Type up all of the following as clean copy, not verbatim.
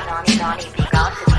Donnie B got the beats.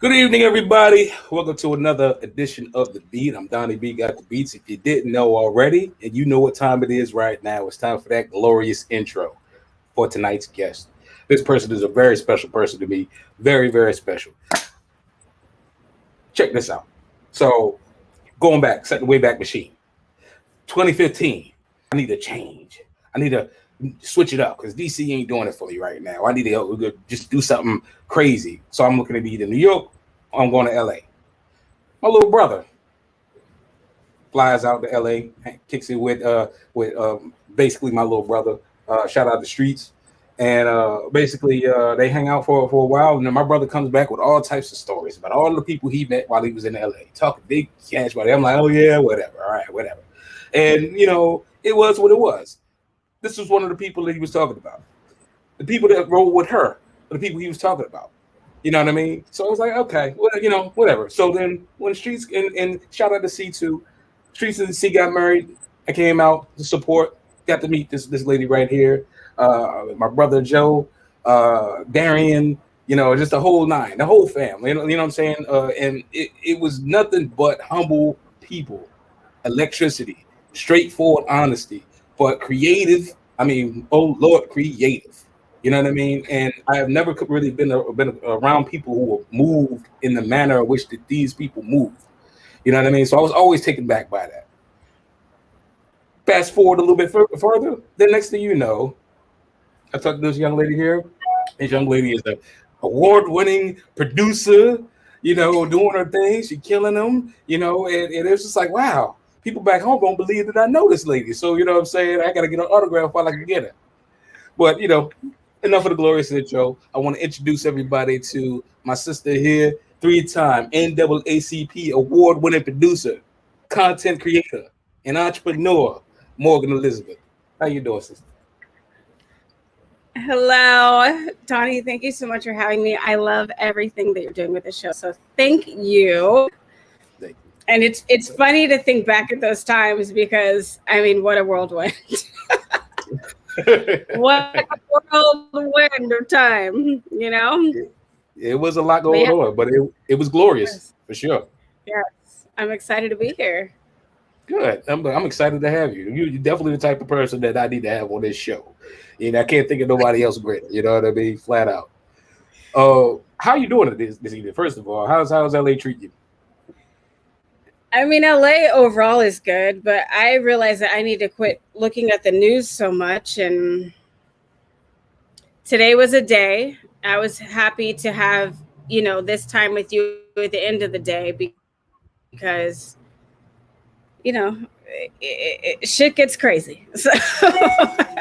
Good evening, everybody. Welcome to another edition of The Beat. I'm Donnie B, Got the Beats. If you didn't know already, and you know what time it is right now, it's time for that glorious intro for tonight's guest. This person is a very special person to me. Very, very special. Check this out. So, going back, set the Wayback Machine. 2015, I need to change. I need to switch it up because DC ain't doing it for me right now. I need to just do something crazy. So I'm looking to be either New York or I'm going to LA. My little brother flies out to LA, kicks it with basically my little brother. Shout out the streets. And basically they hang out for a while, and then my brother comes back with all types of stories about all the people he met while he was in LA, talking big cash money. I'm like, oh yeah, whatever. All right, whatever. And you know, it was what it was. This was one of the people that he was talking about. The people that rolled with her, the people he was talking about. You know what I mean? So I was like, okay, well, you know, whatever. So then when Streets and shout out to C2, Streets and C got married, I came out to support, got to meet this lady right here, my brother Joe, Darian, you know, just the whole nine, the whole family, you know what I'm saying? And it was nothing but humble people, electricity, straightforward honesty, but creative. I mean, oh Lord, creative. You know what I mean? And I have never really been around people who were moved in the manner in which these people move. You know what I mean? So I was always taken back by that. Fast forward a little bit further, the next thing you know, I talked to this young lady here. This young lady is an award-winning producer, you know, doing her thing. She killing them, you know, and it's just like, wow. People back home don't believe that I know this lady. So, you know what I'm saying? I got to get an autograph while I can get it. But, you know, enough of the glorious intro. I want to introduce everybody to my sister here, 3-time NAACP award-winning producer, content creator, and entrepreneur, Morgan Elizabeth. How you doing, sister? Hello, Donnie. Thank you so much for having me. I love everything that you're doing with the show. So thank you. And it's funny to think back at those times because, I mean, what a whirlwind. What a whirlwind of time, you know? It was a lot going on, but it was glorious, for sure. Yes, I'm excited to be here. Good. I'm excited to have you. You're definitely the type of person that I need to have on this show. You know, I can't think of nobody else greater. You know what I mean? Flat out. How you doing this evening? First of all, how's LA treating you? I mean, LA overall is good, but I realize that I need to quit looking at the news so much. And today was a day. I was happy to have, you know, this time with you at the end of the day because, you know, shit gets crazy. So,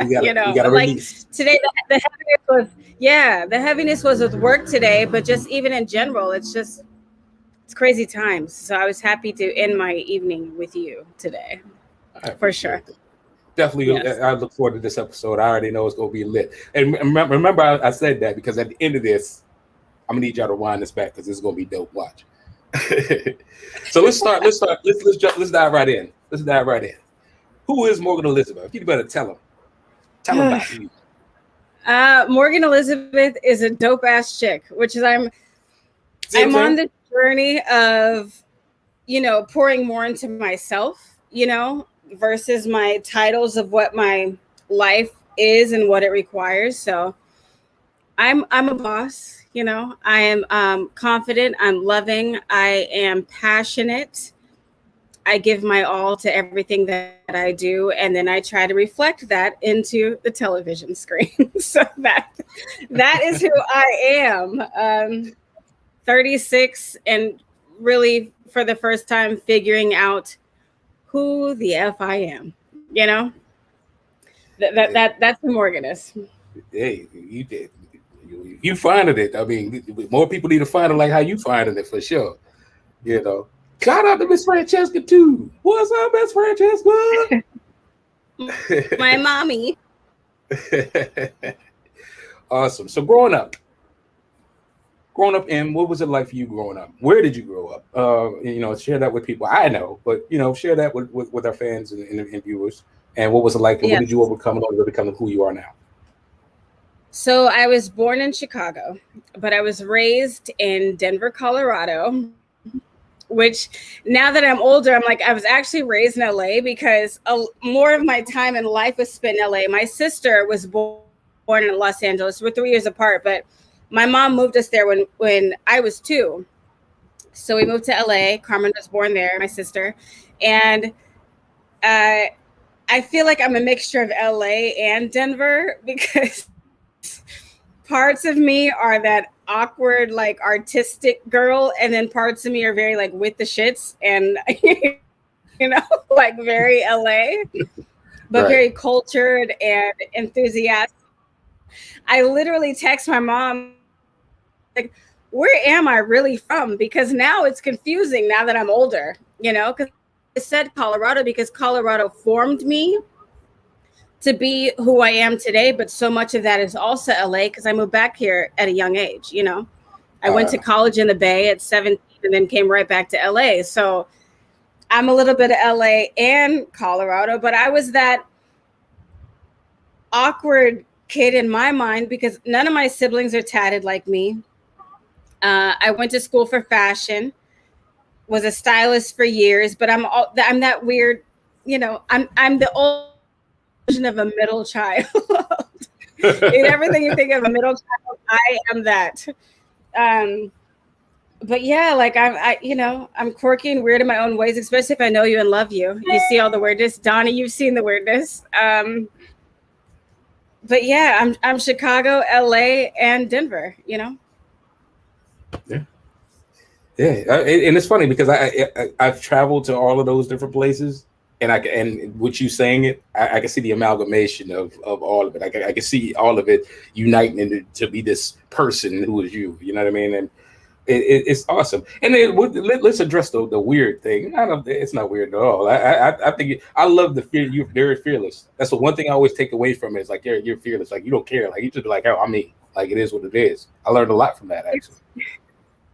you know, like release. Today, the heaviness was with work today, but just even in general, it's crazy times. So I was happy to end my evening with you today, for sure. Definitely, yes. I look forward to this episode. I already know it's going to be lit. And remember, I said that because at the end of this, I'm gonna need y'all to wind this back because this is going to be dope. Watch. So let's start. Let's dive right in. Let's dive right in. Who is Morgan Elizabeth? You better tell him. Tell him about you. Morgan Elizabeth is a dope ass chick, which is I'm on the journey of, you know, pouring more into myself, you know, versus my titles of what my life is and what it requires. So I'm a boss, you know, I am confident, I'm loving, I am passionate, I give my all to everything that I do, and then I try to reflect that into the television screen. So that is who I am. 36, and really for the first time figuring out who the F I am. You know, that's the Morganist. Hey, you did. You finding it. I mean, more people need to find it like how you finding it for sure. You know. Shout out to Miss Francesca too. What's up, Miss Francesca? My mommy. Awesome. So growing up, and what was it like for you growing up? Where did you grow up? You know, share that with people. I know, but you know, share that with our fans and viewers. And what was it like? And what did you overcome in order to become who you are now? So I was born in Chicago, but I was raised in Denver, Colorado, which now that I'm older, I'm like, I was actually raised in LA because more of my time in life was spent in LA. My sister was born in Los Angeles. We're 3 years apart, but my mom moved us there when I was 2. So we moved to LA. Carmen was born there, my sister. And I feel like I'm a mixture of LA and Denver because parts of me are that awkward, like artistic girl, and then parts of me are very like with the shits and you know, like very LA, but very cultured and enthusiastic. I literally text my mom like, where am I really from? Because now it's confusing now that I'm older, you know, because I said Colorado because Colorado formed me to be who I am today, but so much of that is also LA because I moved back here at a young age, you know. I went to college in the Bay at 17 and then came right back to LA. So I'm a little bit of LA and Colorado, but I was that awkward kid in my mind because none of my siblings are tatted like me. I went to school for fashion, was a stylist for years, but I'm that weird, you know, I'm the old version of a middle child. In everything you think of a middle child, I am that. But yeah, like I you know, I'm quirky and weird in my own ways, especially if I know you and love you. You see all the weirdness. Donnie, you've seen the weirdness. But yeah, I'm Chicago, LA, and Denver, you know. Yeah, and it's funny because I've traveled to all of those different places, and with you saying it, I can see the amalgamation of all of it. I can see all of it uniting to be this person who is you. You know what I mean? And it's awesome. And then let's address the weird thing. It's not weird at all. I think I love the fear. You're very fearless. That's the one thing I always take away from it. Is like you're fearless. Like you don't care. Like you just be like, oh, I'm me. Like it is what it is. I learned a lot from that actually.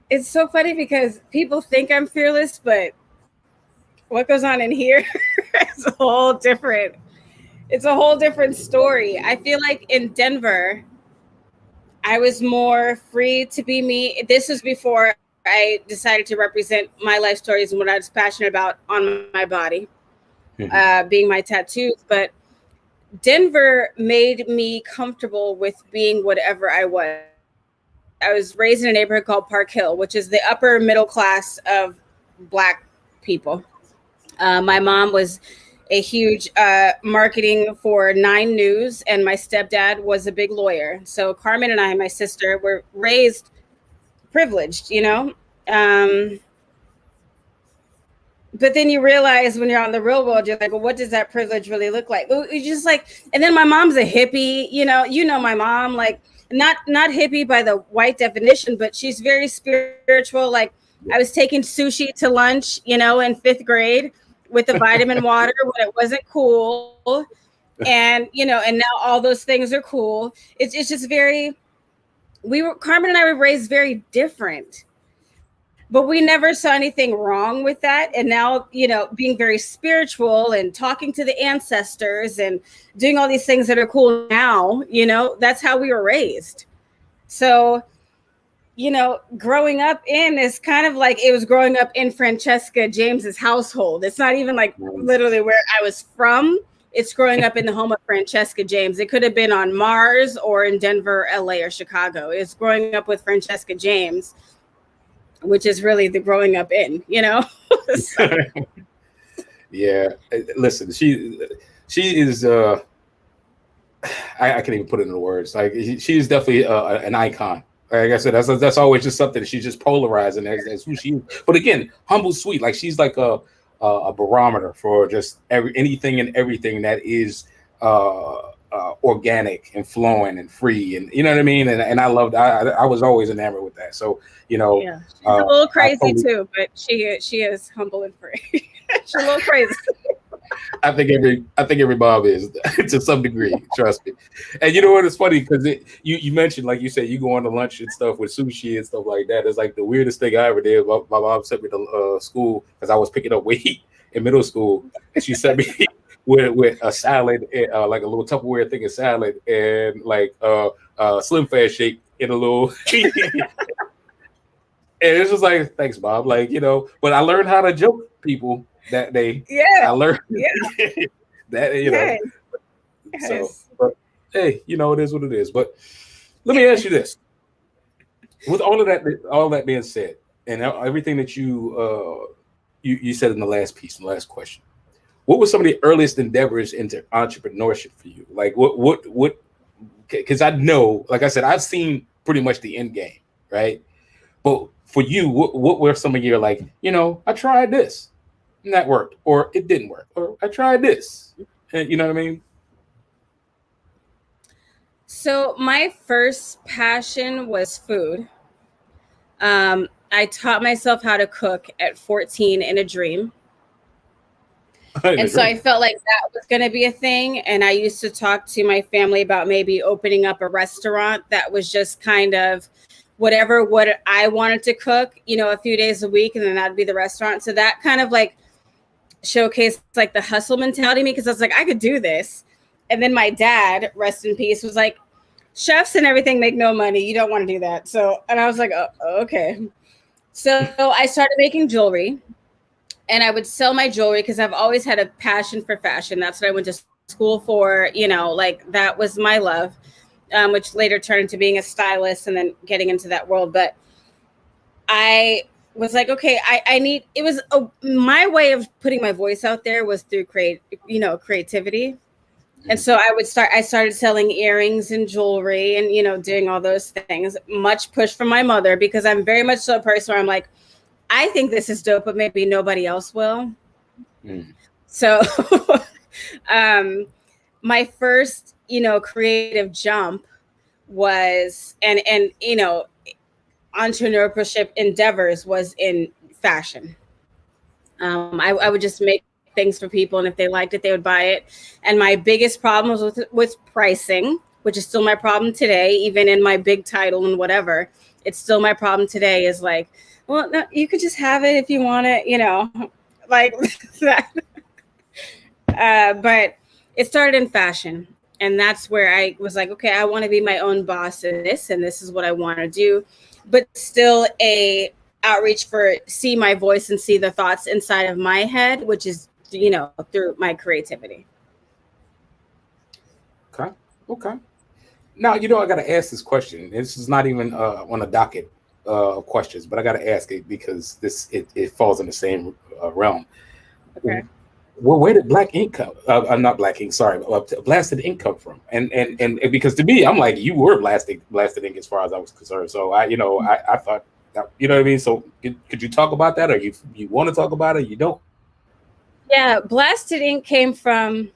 It's so funny because people think I'm fearless, but what goes on in here is a whole different. It's a whole different story. I feel like in Denver, I was more free to be me. This was before I decided to represent my life stories and what I was passionate about on my body, being my tattoos. But Denver made me comfortable with being whatever I was. I was raised in a neighborhood called Park Hill, which is the upper middle class of Black people. My mom was a huge marketing for 9 News, and my stepdad was a big lawyer. So Carmen and I, my sister, were raised privileged, you know. But then you realize when you're out in the real world, you're like, well, what does that privilege really look like? Well, you just like, and then my mom's a hippie, you know my mom, like not hippie by the white definition, but she's very spiritual. Like I was taking sushi to lunch, you know, in 5th grade with the vitamin water when it wasn't cool. And, you know, and now all those things are cool. It's just very, Carmen and I were raised very different. But we never saw anything wrong with that. And now, you know, being very spiritual and talking to the ancestors and doing all these things that are cool now, you know, that's how we were raised. So, you know, growing up in is kind of like it was growing up in Francesca James's household. It's not even like literally where I was from. It's growing up in the home of Francesca James. It could have been on Mars or in Denver, LA, or Chicago. It's growing up with Francesca James, which is really the growing up in, you know? So. Yeah. Listen, she is. I can't even put it into words. Like she is definitely an icon. Like I said, that's always just something that she's just polarizing as who she is. But again, humble, sweet. Like she's like a barometer for just anything and everything that is organic and flowing and free, and you know what I mean. And I loved. I was always enamored with that. So Yeah, she's a little crazy too, but she is humble and free. She's a little crazy. I think every mom is to some degree. Trust me. And you know what? It's funny because you mentioned, like you said, you go on to lunch and stuff with sushi and stuff like that. It's like the weirdest thing I ever did. My mom sent me to school because I was picking up weight in middle school, and she sent me with a salad, like a little Tupperware thing of salad, and like Slim Fast shake in a little. And it's just like, thanks, Bob. Like, you know, but I learned how to joke people that day. Yeah. I learned that, you know. Yes. So, but hey, you know, it is what it is. But let me ask you this. With all that being said, and everything that you said in the last piece, in the last question, what were some of the earliest endeavors into entrepreneurship for you? Like what, because I know, like I said, I've seen pretty much the end game, right? But for you, what were some of your, like, you know, I tried this and that worked, or it didn't work, or I tried this, and you know what I mean? So my first passion was food. I taught myself how to cook at 14 in a dream. And so I felt like that was going to be a thing. And I used to talk to my family about maybe opening up a restaurant that was just kind of what I wanted to cook, you know, a few days a week, and then that'd be the restaurant. So that kind of like showcased like the hustle mentality in me, because I was like, I could do this. And then my dad, rest in peace, was like, chefs and everything make no money. You don't want to do that. So, and I was like, oh, okay. So I started making jewelry, and I would sell my jewelry because I've always had a passion for fashion. That's what I went to school for. You know, like that was my love. Which later turned into being a stylist and then getting into that world. But I was like, okay, my way of putting my voice out there was through creativity. Mm-hmm. And so I started selling earrings and jewelry and, you know, doing all those things, much push from my mother, because I'm very much so a person where I'm like, I think this is dope, but maybe nobody else will. Mm. So, my first, you know, creative jump was, and you know, entrepreneurship endeavors was in fashion. I would just make things for people, and if they liked it, they would buy it. And my biggest problem was with pricing, which is still my problem today, even in my big title and whatever. It's still my problem today, is like, well, no, you could just have it if you want it, you know, like that. But it started in fashion. And that's where I was like, okay, I want to be my own boss in this, and this is what I want to do. But still a outreach for see my voice and see the thoughts inside of my head, which is, you know, through my creativity. Okay. Now, you know, I got to ask this question. This is not even on a docket of questions, but I got to ask it because it falls in the same realm. Okay. Well, where did Black Ink come? Not Black Ink, sorry, Blasted Ink come from? And because to me, I'm like, you were Blasted Ink as far as I was concerned. So I thought that, you know what I mean. So could you talk about that, or you want to talk about it? You don't? Yeah, Blasted Ink came from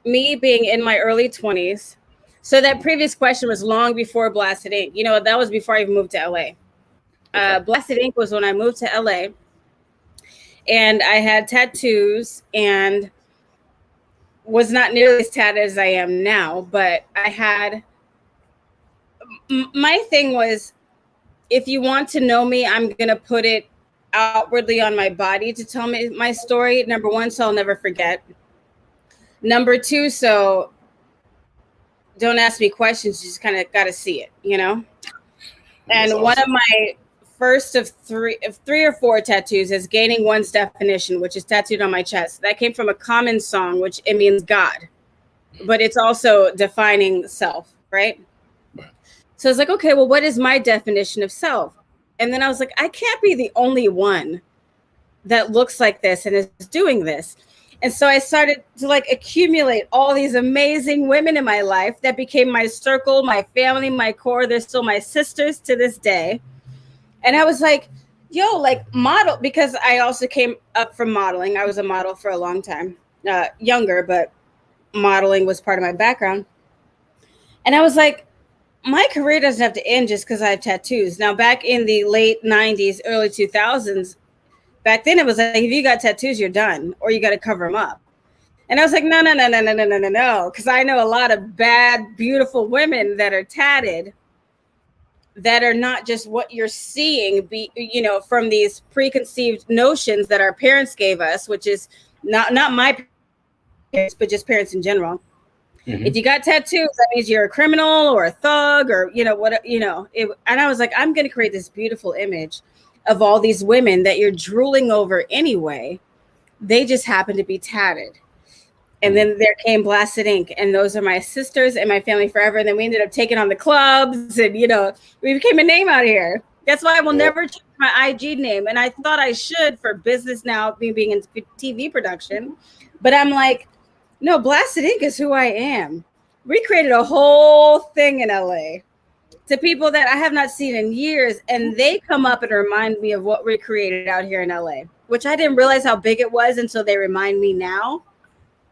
me being in my early 20s. So that previous question was long before Blasted Ink. You know, that was before I even moved to LA. Okay. Blasted Ink was when I moved to LA. And I had tattoos and was not nearly as tatted as I am now, but my thing was, if you want to know me, I'm going to put it outwardly on my body to tell me my story. Number one, so I'll never forget. Number two, so don't ask me questions. You just kind of got to see it, you know? And awesome. One of my first of three or four tattoos is Gaining One's Definition, which is tattooed on my chest. That came from a Common song, which it means God, but it's also defining self, right? So I was like, okay, well, what is my definition of self? And then I was like, I can't be the only one that looks like this and is doing this. And so I started to like accumulate all these amazing women in my life that became my circle, my family, my core. They're still my sisters to this day. And I was like, yo, like model, because I also came up from modeling. I was a model for a long time, younger, but modeling was part of my background. And I was like, my career doesn't have to end just because I have tattoos. Now, back in the late 90s, early 2000s, back then it was like, if you got tattoos, you're done, or you got to cover them up. And I was like, no. Because I know a lot of bad, beautiful women that are tatted that are not just what you're seeing, from these preconceived notions that our parents gave us, which is not my parents, but just parents in general. Mm-hmm. If you got tattoos, that means you're a criminal or a thug or, and I was like, I'm going to create this beautiful image of all these women that you're drooling over anyway. They just happen to be tatted. And then there came Blasted Ink, and those are my sisters and my family forever. And then we ended up taking on the clubs, and we became a name out here. That's why I will never change my IG name. And I thought I should for business now, me being in TV production. But I'm like, no, Blasted Ink is who I am. We created a whole thing in LA to people that I have not seen in years, and they come up and remind me of what we created out here in LA, which I didn't realize how big it was until they remind me now.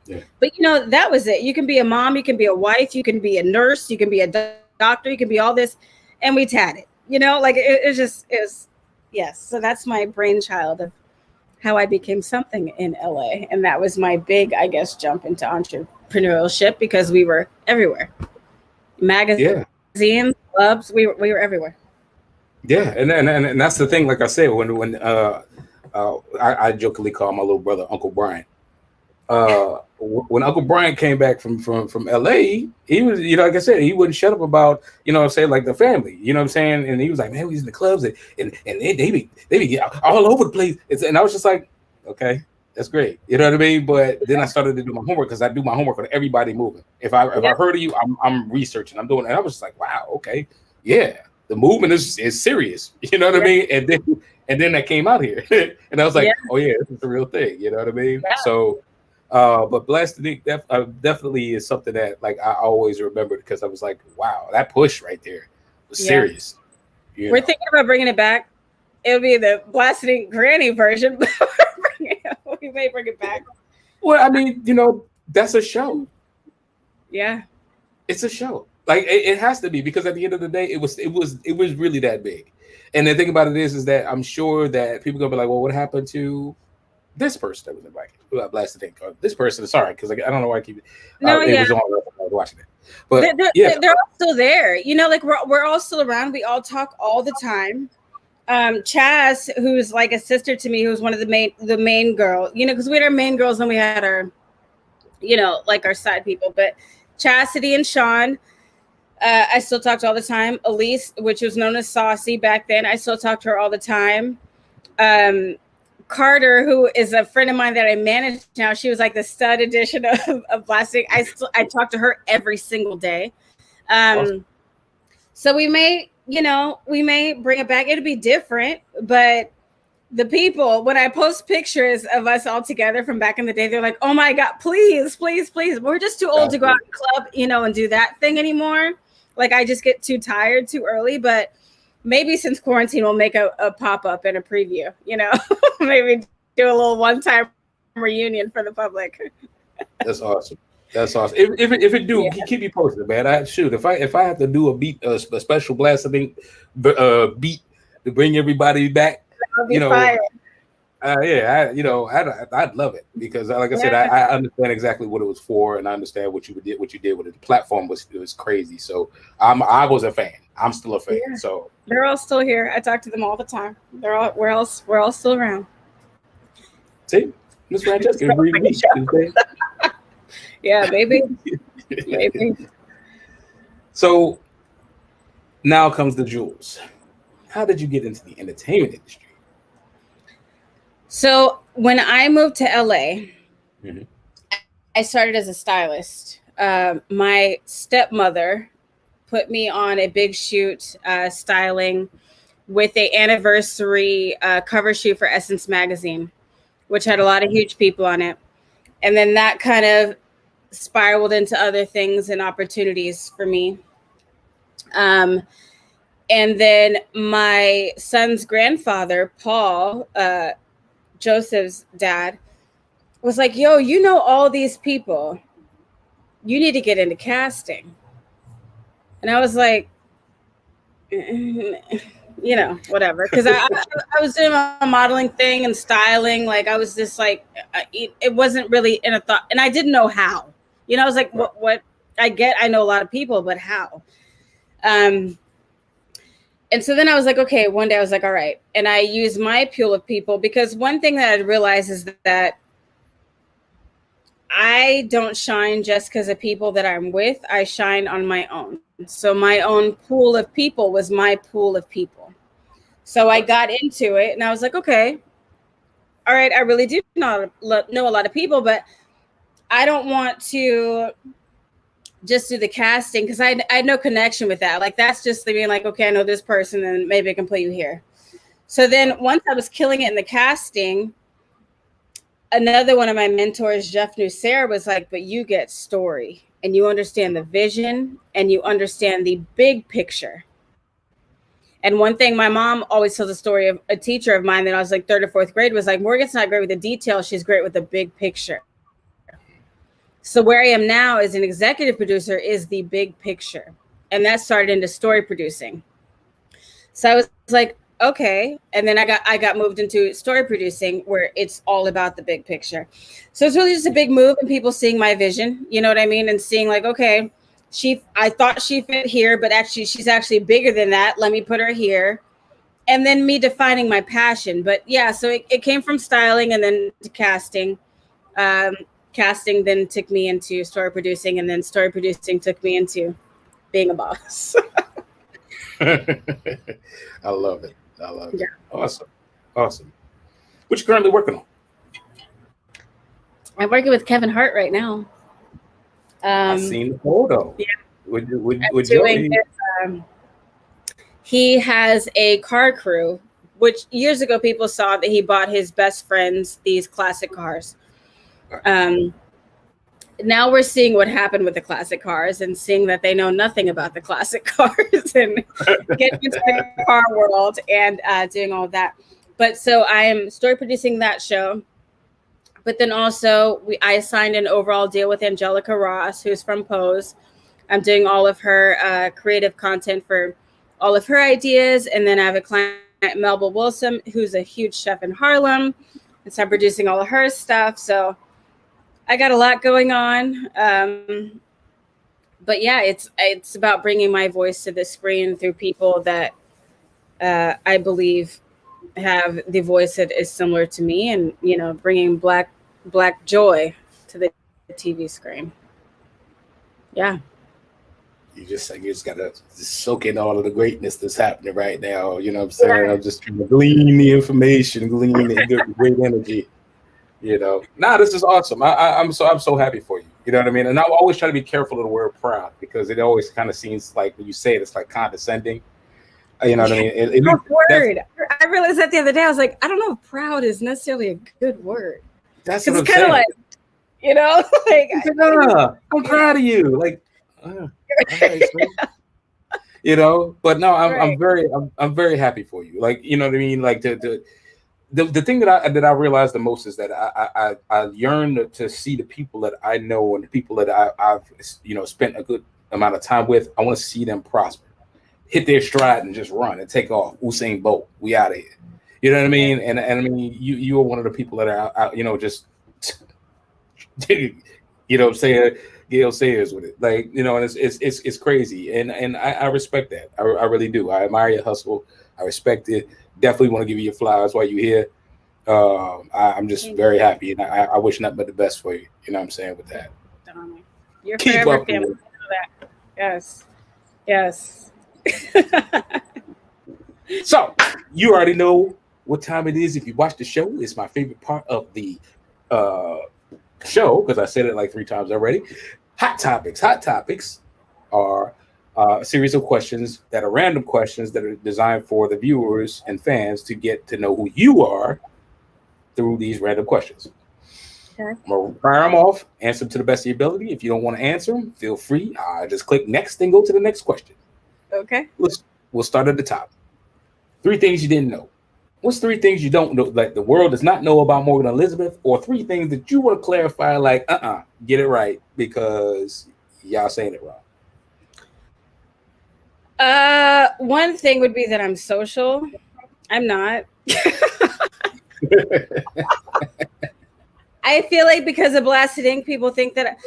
Yeah. But that was it. You can be a mom, you can be a wife, you can be a nurse, you can be a doctor, you can be all this, and we tatted. It was yes. So that's my brainchild of how I became something in LA, and that was my big, I guess, jump into entrepreneurship because we were everywhere. Magazines, clubs, we were everywhere. Yeah, and that's the thing. Like I said, when I jokingly call my little brother Uncle Brian. When Uncle Brian came back from LA, he was, like I said, he wouldn't shut up about, like the family, what I'm saying? And he was like, man, we was in the clubs and they be all over the place. And I was just like, okay, that's great. You know what I mean? But then I started to do my homework because I do my homework on everybody moving. If I heard of you, I'm researching, I'm doing it. And I was just like, wow, okay. Yeah. The movement is serious. You know what I mean? And then that came out here. And I was like, oh yeah, this is the real thing. You know what I mean? Yeah. So but Blasted Ink definitely is something that like I always remember because I was like, wow, that push right there was serious. We're thinking about bringing it back. It'll be the Blasted Ink granny version. We may bring it back. Well, I mean, that's a show. Yeah, it's a show. Like it has to be because at the end of the day, it was really that big. And the thing about it is that I'm sure that people are gonna be like, well, what happened to this person that was invited? Blasted Ink. This person, sorry, because I don't know why I keep it. No, it was on. I was watching it, but they're all still there. Like we're all still around. We all talk all the time. Chaz, who's like a sister to me, who's one of the main girl. Because we had our main girls and we had our, like our side people. But Chastity and Sean, I still talk to all the time. Elise, which was known as Saucy back then, I still talk to her all the time. Carter, who is a friend of mine that I manage now, she was like the stud edition of Blasted Ink. I talk to her every single day. Awesome. So we may bring it back. It'll be different, but the people, when I post pictures of us all together from back in the day, they're like, oh my God, please. We're just too old to go out to the club, and do that thing anymore. Like I just get too tired too early, but maybe since quarantine, we'll make a pop-up and a preview, maybe do a little one-time reunion for the public. That's awesome. If it do, keep me posted, man. If I have to do a special Blasted Ink beat to bring everybody back, I'd love it because, like I said, I understand exactly what it was for, and I understand what you did with it. The platform was crazy, so I was a fan. I'm still a fan. Yeah. So they're all still here. I talk to them all the time. We're all still around. See, Miss Francesca, yeah, maybe. Maybe. So now comes the jewels. How did you get into the entertainment industry? So when I moved to LA, I started as a stylist. My stepmother put me on a big shoot styling with an anniversary cover shoot for Essence magazine, which had a lot of huge people on it. And then that kind of spiraled into other things and opportunities for me. And then my son's grandfather, Paul, Joseph's dad, was like, yo, you know all these people. You need to get into casting. And I was like, you know, whatever. Because I was doing a modeling thing and styling. Like, I was just like, it wasn't really in a thought. And I didn't know how. You know, I was like, what? I know a lot of people, but how? And so then I was like, okay, one day I was like, all right. And I used my pool of people, because one thing that I realized is that I don't shine just because of people that I'm with. I shine on my own. So my own pool of people was my pool of people. So I got into it and I was like, okay, all right, I really do know a lot of people, but I don't want to just do the casting because I had no connection with that. Like, that's just being like, okay, I know this person and maybe I can put you here. So then once I was killing it in the casting, another one of my mentors, Jeff Nussera, was like, but you get story and you understand the vision and you understand the big picture. And one thing my mom always tells a story of a teacher of mine that I was like third or fourth grade was like, Morgan's not great with the details. She's great with the big picture. So where I am now as an executive producer is the big picture. And that started into story producing. So I was like, okay. And then I got moved into story producing where it's all about the big picture. So it's really just a big move and people seeing my vision, you know what I mean? And seeing like, okay, I thought she fit here, but actually she's actually bigger than that. Let me put her here. And then me defining my passion. But yeah, so it came from styling and then to casting. Casting then took me into story producing, and then story producing took me into being a boss. I love it. I love it. Yeah. Awesome. What you currently working on? I'm working with Kevin Hart right now. I've seen the photo. Yeah. With doing Joey. this, he has a car crew, which years ago people saw that he bought his best friends these classic cars. Now we're seeing what happened with the classic cars and seeing that they know nothing about the classic cars and getting into the car world and doing all of that. But so I am story producing that show. But then also I signed an overall deal with Angelica Ross, who's from Pose. I'm doing all of her creative content for all of her ideas. And then I have a client, Melba Wilson, who's a huge chef in Harlem. And so I'm producing all of her stuff. So I got a lot going on. But yeah, it's about bringing my voice to the screen through people that I believe have the voice that is similar to me, and, you know, bringing black joy to the TV screen. Yeah. You just gotta soak in all of the greatness that's happening right now. You know what I'm saying? Yeah. I'm just trying to glean the information, glean the great energy. You know, this is awesome. I'm so happy for you. You know what I mean? And I always try to be careful of the word proud, because it always kind of seems like when you say it, it's like condescending. You know what I mean? Word. I realized that the other day. I was like, I don't know if proud is necessarily a good word. That's what I'm kind of saying. like, you know, like I'm proud of you. Like, okay, you know, but no, I'm very happy for you. Like, you know what I mean? Like the thing that I realized the most is that I yearn to see the people that I know and the people that I've spent a good amount of time with. I want to see them prosper, hit their stride, and just run and take off. Usain Bolt, we out of here. You know what I mean? And I mean, you are one of the people that are out, just saying Gail Sayers with it, like, and it's crazy, and I respect that. I really do. I admire your hustle. I respect it. Definitely want to give you your flowers while you're here. I'm just very happy, and I wish nothing but the best for you. You know what I'm saying with that. You're Keep forever up family. with it. Yes. So you already know what time it is. If you watch the show, it's my favorite part of the show, because I said it like 3 times already. Hot topics. Hot topics are a series of questions that are random questions that are designed for the viewers and fans to get to know who you are through these random questions. Okay. I'm gonna fire them off. Answer them to the best of your ability. If you don't want to answer them, feel free. Just click next and go to the next question. Okay. We'll start at the top. 3 things you didn't know. What's 3 things you don't know, like the world does not know about Morgan Elizabeth, or 3 things that you want to clarify, like, get it right because y'all saying it wrong. One thing would be that I'm social. I'm not. I feel like because of Blasted Ink, people think that,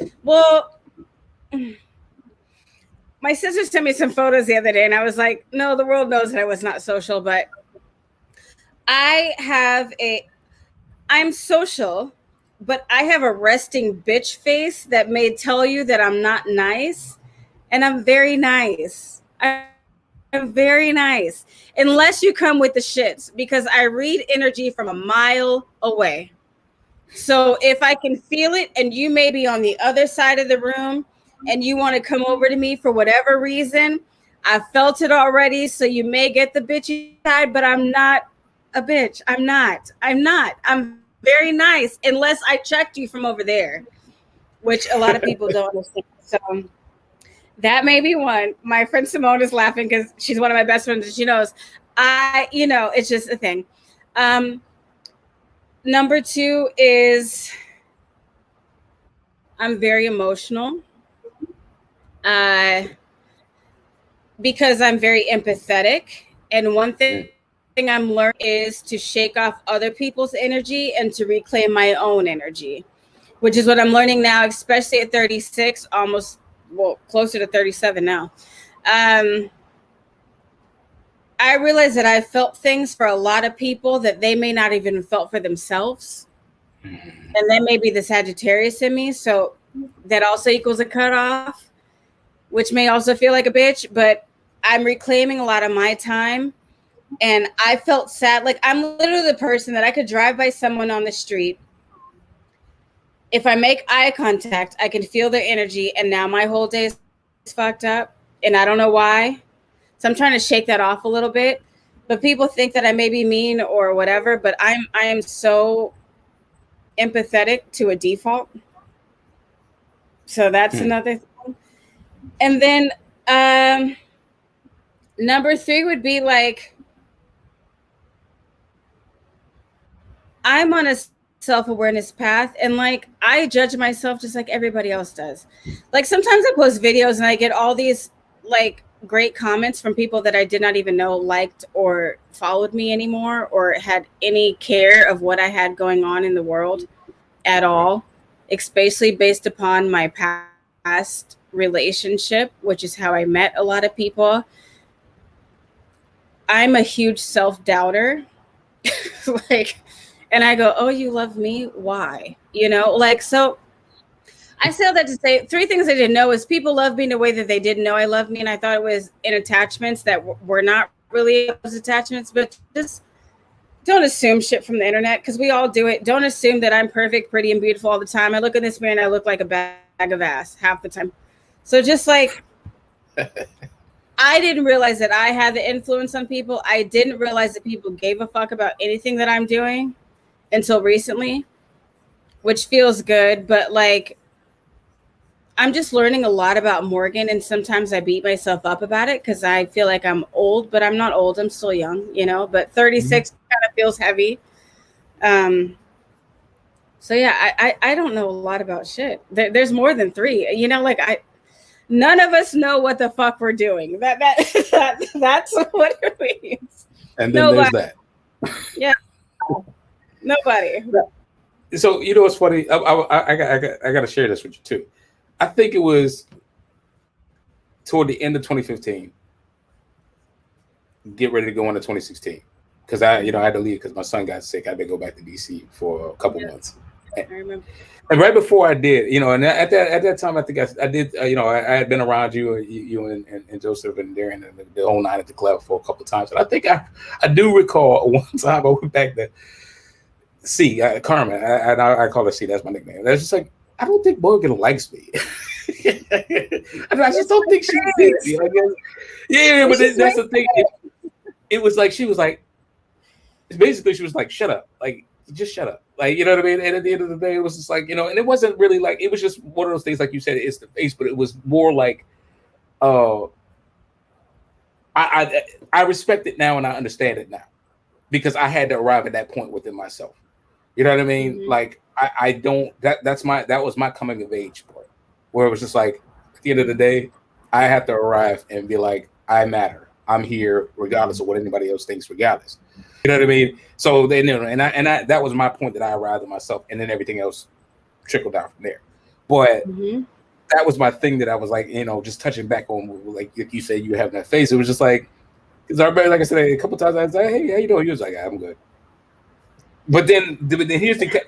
my sister sent me some photos the other day and I was like, no, the world knows that I was not social, but I'm social, but I have a resting bitch face that may tell you that I'm not nice. And I'm very nice. I'm very nice. Unless you come with the shits, because I read energy from a mile away. So if I can feel it and you may be on the other side of the room and you want to come over to me for whatever reason, I felt it already. So you may get the bitchy side, but I'm not a bitch. I'm not. I'm very nice unless I checked you from over there, which a lot of people don't understand. So that may be one. My friend Simone is laughing because she's one of my best friends and she knows it's just a thing. Number 2 is I'm very emotional because I'm very empathetic. And one thing I'm learning is to shake off other people's energy and to reclaim my own energy, which is what I'm learning now, especially at 36, closer to 37 now. I realize that I felt things for a lot of people that they may not even felt for themselves. And that may be the Sagittarius in me. So that also equals a cutoff, which may also feel like a bitch, but I'm reclaiming a lot of my time. And I felt sad. Like I'm literally the person that I could drive by someone on the street. If I make eye contact, I can feel their energy. And now my whole day is fucked up. And I don't know why. So I'm trying to shake that off a little bit. But people think that I may be mean or whatever. But I am so empathetic to a default. So that's another thing. And then number 3 would be like, I'm on a self-awareness path and like I judge myself just like everybody else does. Like sometimes I post videos and I get all these like great comments from people that I did not even know liked or followed me anymore or had any care of what I had going on in the world at all, especially based upon my past relationship, which is how I met a lot of people. I'm a huge self-doubter. Like, and I go, oh, you love me? Why? So I say all that to say 3 things I didn't know is people love me in a way that they didn't know I love me. And I thought it was in attachments that were not really those attachments, but just don't assume shit from the internet because we all do it. Don't assume that I'm perfect, pretty, and beautiful all the time. I look in this mirror and I look like a bag of ass half the time. So just like, I didn't realize that I had the influence on people. I didn't realize that people gave a fuck about anything that I'm doing until recently, which feels good. But like, I'm just learning a lot about Morgan. And sometimes I beat myself up about it because I feel like I'm old, but I'm not old. I'm still young, but 36 kind of feels heavy. So yeah, I don't know a lot about shit. There's more than 3, none of us know what the fuck we're doing. That's what it means. And then there's that. Yeah. Nobody. So what's funny? I got to share this with you too. I think it was toward the end of 2015. Get ready to go into 2016 because I had to leave because my son got sick. I had to go back to DC for a couple months. I remember. And right before I did, and at that time, I think I did. I had been around you and Joseph and Darren and the whole night at the club for a couple of times. And I think I do recall one time I went back to C, Carmen. I call her C. That's my nickname. That's just like I don't think Morgan likes me. I just don't think she did. Yeah, but that's the thing. It was like she was like, basically she was like, shut up, like just shut up. Like, you know what I mean? And at the end of the day, it was just like, and it wasn't really like, it was just one of those things, like you said, it's the face, but it was more like, I respect it now and I understand it now because I had to arrive at that point within myself. You know what I mean? Mm-hmm. Like I don't that was my coming of age part where it was just like at the end of the day, I have to arrive and be like, I matter. I'm here regardless of what anybody else thinks, regardless. You know what I mean? So then, and I that was my point that I arrived at myself, and then everything else trickled down from there. But that was my thing that I was like, just touching back on, like you said, you having that face. It was just like, because everybody, like I said, a couple times I was like, hey, how you doing? He was like, I'm good. But then here's the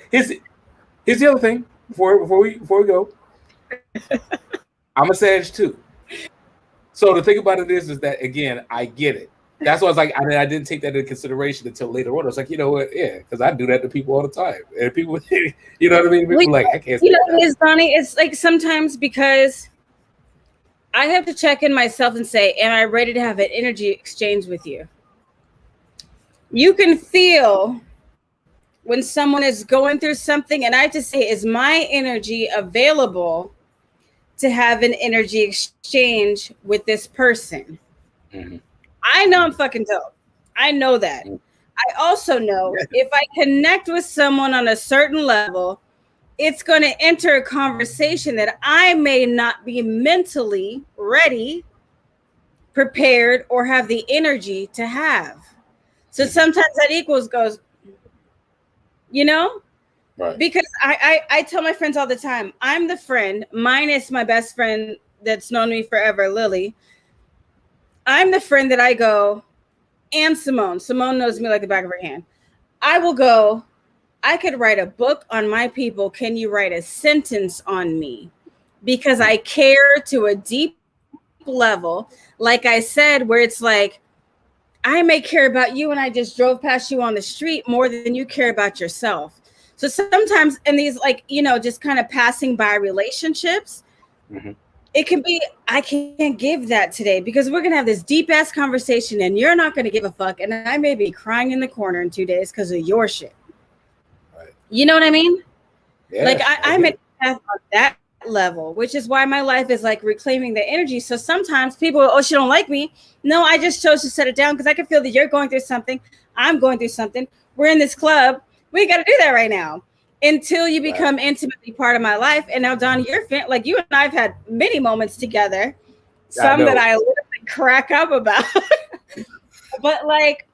other thing before we go. I'm a Sag too. So the thing about it is that again, I get it. That's why I was like, I didn't take that into consideration until later on. I was like, you know what? Yeah, because I do that to people all the time. And people, you know what I mean? People like, I can't. You know what it is, Donnie? It's like sometimes because I have to check in myself and say, am I ready to have an energy exchange with you? You can feel when someone is going through something, and I have to say, is my energy available to have an energy exchange with this person? Mm-hmm. I know I'm fucking dope. I know that. I also know if I connect with someone on a certain level, it's going to enter a conversation that I may not be mentally ready, prepared, or have the energy to have. So sometimes that goes, right. Because I tell my friends all the time, I'm the friend, minus my best friend that's known me forever, Lily. I'm the friend that I go, and Simone knows me like the back of her hand. I will go, I could write a book on my people. Can you write a sentence on me? Because I care to a deep level. Like I said, where it's like, I may care about you and I just drove past you on the street more than you care about yourself. So sometimes in these, like, just kind of passing by relationships, it can be, I can't give that today because we're going to have this deep ass conversation and you're not going to give a fuck. And I may be crying in the corner in 2 days because of your shit. Right. You know what I mean? Yeah, like I'm at that level, which is why my life is like reclaiming the energy. So sometimes people, she don't like me. No, I just chose to set it down because I can feel that you're going through something. I'm going through something. We're in this club. We got to do that right now until you become intimately part of my life. And now, Donnie, you're like you and I've had many moments together, some that I literally crack up about. But like,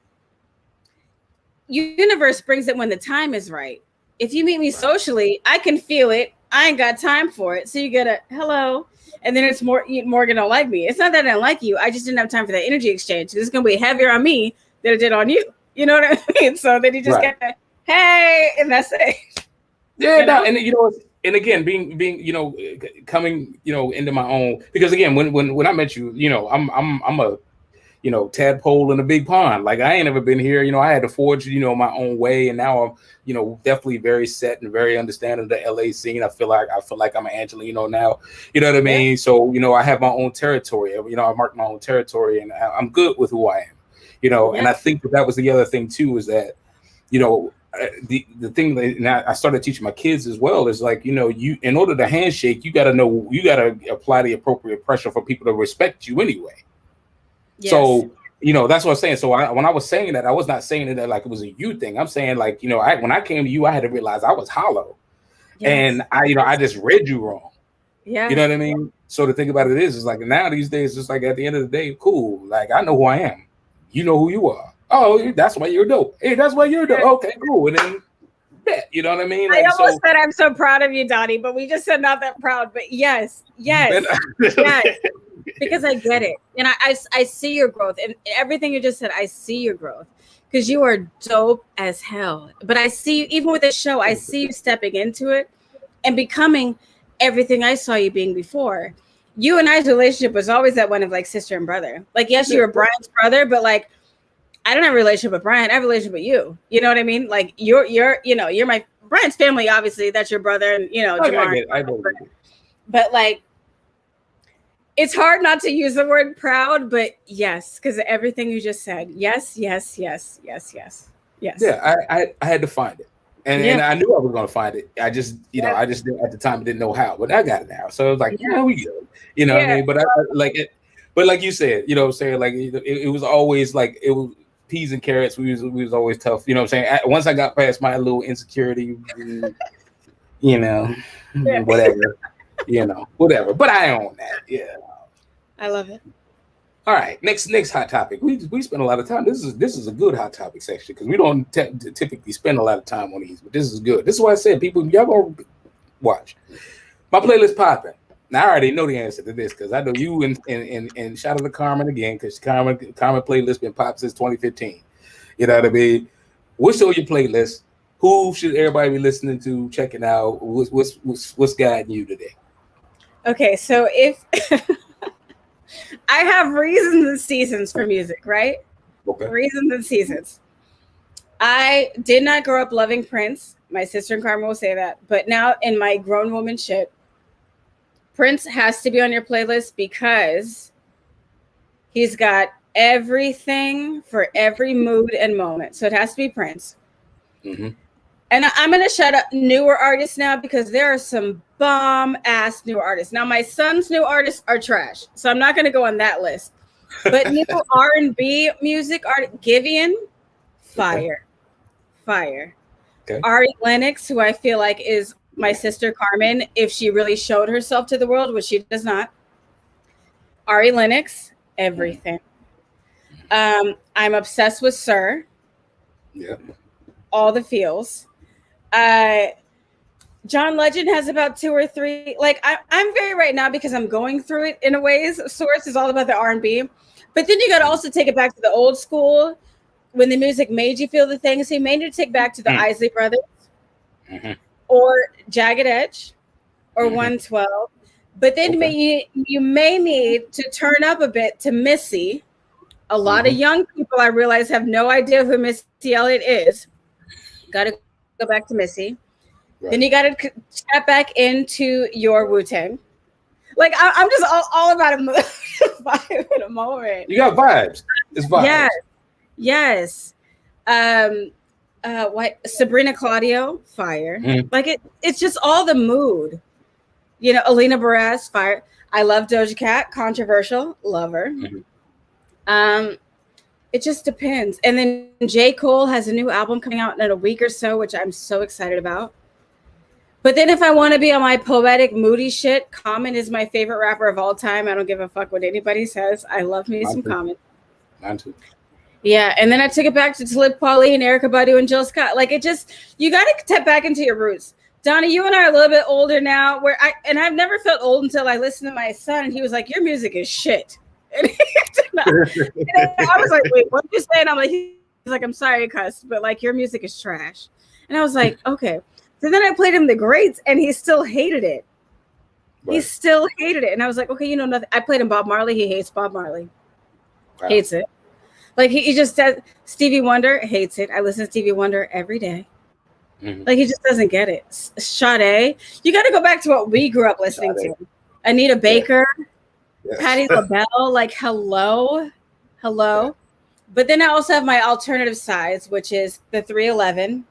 universe brings it when the time is right. If you meet me socially, I can feel it. I ain't got time for it. So you get a hello. And then it's Morgan don't like me. It's not that I don't like you. I just didn't have time for that energy exchange. It's going to be heavier on me than it did on you. You know what I mean? So then you just get that, hey, and that's it. Yeah, no, and and again, being coming into my own, because again, when I met you, I'm a tadpole in a big pond. Like I ain't ever been here. I had to forge my own way, and now I'm definitely very set and very understanding of the LA scene. I feel like I'm an Angelino now. You know what I mean? So I have my own territory. I mark my own territory, and I'm good with who I am. And I think that was the other thing too, is that the thing that I started teaching my kids as well is like, you, in order to handshake, you got to apply the appropriate pressure for people to respect you anyway. Yes. So, that's what I'm saying. So when I was saying that, I was not saying that like it was a you thing. I'm saying like, when I came to you, I had to realize I was hollow. Yes. And I just read you wrong. Yeah. You know what I mean? So the thing about it is like now these days, it's like at the end of the day, cool. Like I know who I am. You know who you are. Oh, that's why you're dope. Hey, that's why you're dope. Okay, cool. And then you know what I mean? Like, I almost said I'm so proud of you, Donnie, but we just said not that proud. But yes. Yes. Because I get it. And I see your growth. And everything you just said, I see your growth. Because you are dope as hell. But I see you, even with the show, I see you stepping into it and becoming everything I saw you being before. You and I's relationship was always that one of like sister and brother. Like, yes, you were Brian's brother, but like, I don't have a relationship with Brian. I have a relationship with you. You know what I mean? Like you're my Brian's family. Obviously, that's your brother, and Jamar. I know. But like, it's hard not to use the word proud. But yes, because of everything you just said. Yes. Yeah, I had to find it. And I knew I was gonna find it. I just, I just at the time didn't know how, but I got it now. So it was like, we good. You know what I mean? But I like it. But like you said, you know what I'm saying? Like it was always like it was peas and carrots. We was always tough. You know what I'm saying? Once I got past my little insecurity, whatever, whatever. But I own that. Yeah. I love it. All right, next hot topic. We spend a lot of time. This is a good hot topic section because we don't typically spend a lot of time on these, but this is good. This is why I said people, y'all gonna watch my playlist popping. Now I already know the answer to this because I know you and shout out to Carmen again because Carmen playlist been popped since 2015. You know what I mean? What's on your playlist? Who should everybody be listening to? Checking out? What's guiding you today? Okay, so if I have reasons and seasons for music, right? Okay. Reasons and seasons. I did not grow up loving Prince. My sister and Carmen will say that. But now in my grown woman shit, Prince has to be on your playlist because he's got everything for every mood and moment. So it has to be Prince. Mm-hmm. And I'm going to shut up newer artists now because there are some bomb-ass new artists. Now, my son's new artists are trash, so I'm not going to go on that list. But new R&B music, Giveon, fire. Fire. Okay. Ari Lennox, who I feel like is my sister Carmen, if she really showed herself to the world, which she does not. Ari Lennox, everything. I'm obsessed with Sir. Yeah. All the feels. John Legend has about 2 or 3. Like I'm very right now because I'm going through it in a ways. Source is all about the R&B, but then you got to also take it back to the old school when the music made you feel the things. So you may need to take back to the Isley Brothers, or Jagged Edge, or 112. But then you may need to turn up a bit to Missy. A lot of young people I realize have no idea who Missy Elliott is. Got to go back to Missy. Right. Then you got to tap back into your Wu-Tang. Like I'm just all about a vibe in a moment. You got vibes. It's vibes. Yes. What Sabrina Claudio, fire. Like it's just all the mood. You know, Alina Baraz, fire. I love Doja Cat, controversial, love her. It just depends. And then J. Cole has a new album coming out in a week or so, which I'm so excited about. But then if I want to be on my poetic, moody shit, Common is my favorite rapper of all time. I don't give a fuck what anybody says. I love me some Common. Mine too. Yeah, and then I took it back to Talib Kweli and Erykah Badu and Jill Scott. Like it just, you got to tap back into your roots. Donnie, you and I are a little bit older now. I've never felt old until I listened to my son, and he was like, "Your music is shit." And I was like, "Wait, what are you saying?" I'm like, he's like, "I'm sorry, cuss, but like your music is trash." And I was like, "Okay." So then I played him the greats, and he still hated it. Right. He still hated it, and I was like, "Okay, you know nothing." I played him Bob Marley. He hates Bob Marley. Wow. Hates it. Like he just said, Stevie Wonder hates it. I listen to Stevie Wonder every day. Like he just doesn't get it. Sade, you got to go back to what we grew up listening to. Anita Baker, Patti LaBelle, like hello. Yeah. But then I also have my alternative sides, which is the 311.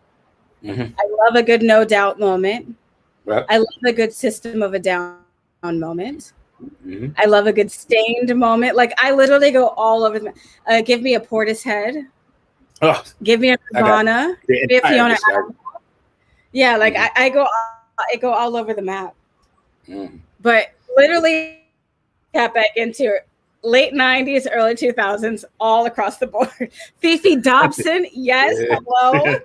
I love a good No Doubt moment. Right. I love a good System of a Down moment. I love a good Stained moment. Like I literally go all over. Give me a Portishead. Oh, give me a Nirvana. Give me a Fiona Apple. Yeah, like I go all over the map. But literally tap back into late 90s, early 2000s, all across the board. Fifi Dobson, yes, hello.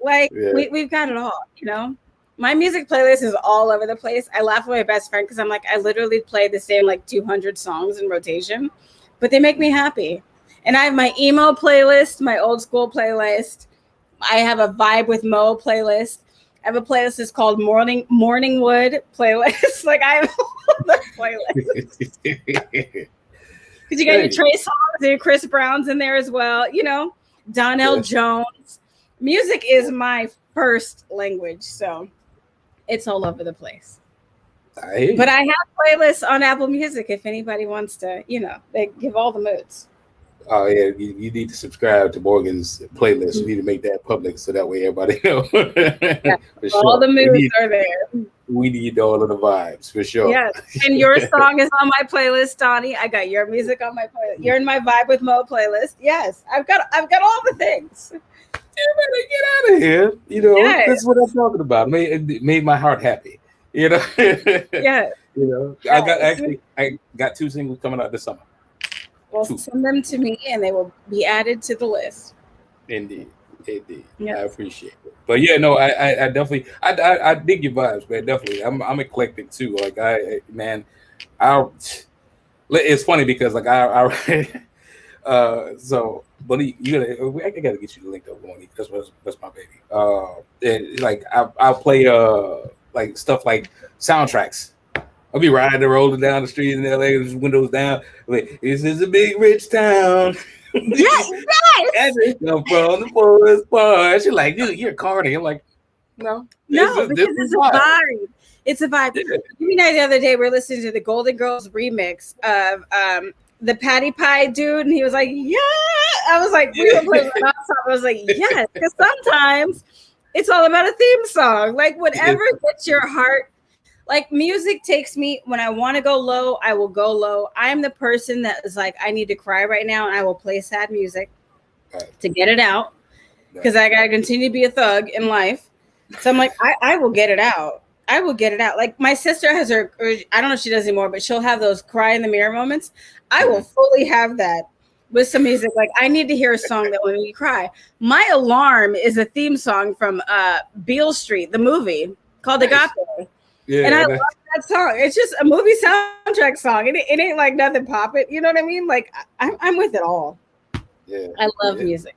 Like we've got it all, you know. My music playlist is all over the place. I laugh with my best friend because I'm like, I literally play the same like 200 songs in rotation, but they make me happy. And I have my emo playlist, my old school playlist. I have a Vibe with Mo playlist. I have a playlist that's called Morningwood playlist. Like I have all the playlists. Because you got your Trey Songz and your Chris Brown's in there as well. You know, Donnell Jones. Music is my first language, so it's all over the place. But I have playlists on Apple Music if anybody wants to, you know, they give all the moods. Oh yeah, you need to subscribe to Morgan's playlist. You need to make that public so that way everybody know. Yeah. For All sure. the moves are there. We need all of the vibes for sure. Yes. And your song is on my playlist, Donnie. I got your music on my playlist. You're in my Vibe with Mo playlist. Yes. I've got all the things. Get out of here. You know, Yes. that's what I'm talking about. It made my heart happy. You know. Yeah. You know, Yes. I got 2 singles coming out this summer. Well, 2. send them to me and they will be added to the list. Indeed. Yes. I appreciate it. But yeah, no, I definitely I dig your vibes, man. Definitely. I'm eclectic too. Like it's funny because like so but I gotta get you the link up, Bonnie. That's my baby. And like I'll play like stuff like soundtracks. I'll be riding rolling down the street in LA with windows down. Like, this is a big rich town. Yes. I'm from the forest part. She's like, you're corny. I'm like, no. No, because it's a vibe. It's a vibe. Yeah. You know, the other day we were listening to the Golden Girls remix of the Patty Pie dude, and he was like, yeah. I was like, we were playing I was like, yes, because sometimes it's all about a theme song. Like whatever gets your heart. Like music takes me when I want to go low, I will go low. I'm the person that is like, I need to cry right now, and I will play sad music to get it out because I gotta continue to be a thug in life. So I'm like, I will get it out. I will get it out. Like my sister has her, I don't know if she does anymore, but she'll have those cry in the mirror moments. I will fully have that with some music. Like I need to hear a song that will make me cry. My alarm is a theme song from Beale Street, the movie called Agape. Yeah, and I love that song. It's just a movie soundtrack song. It ain't like nothing pop it. You know what I mean? Like I'm with it all. Yeah, I love music.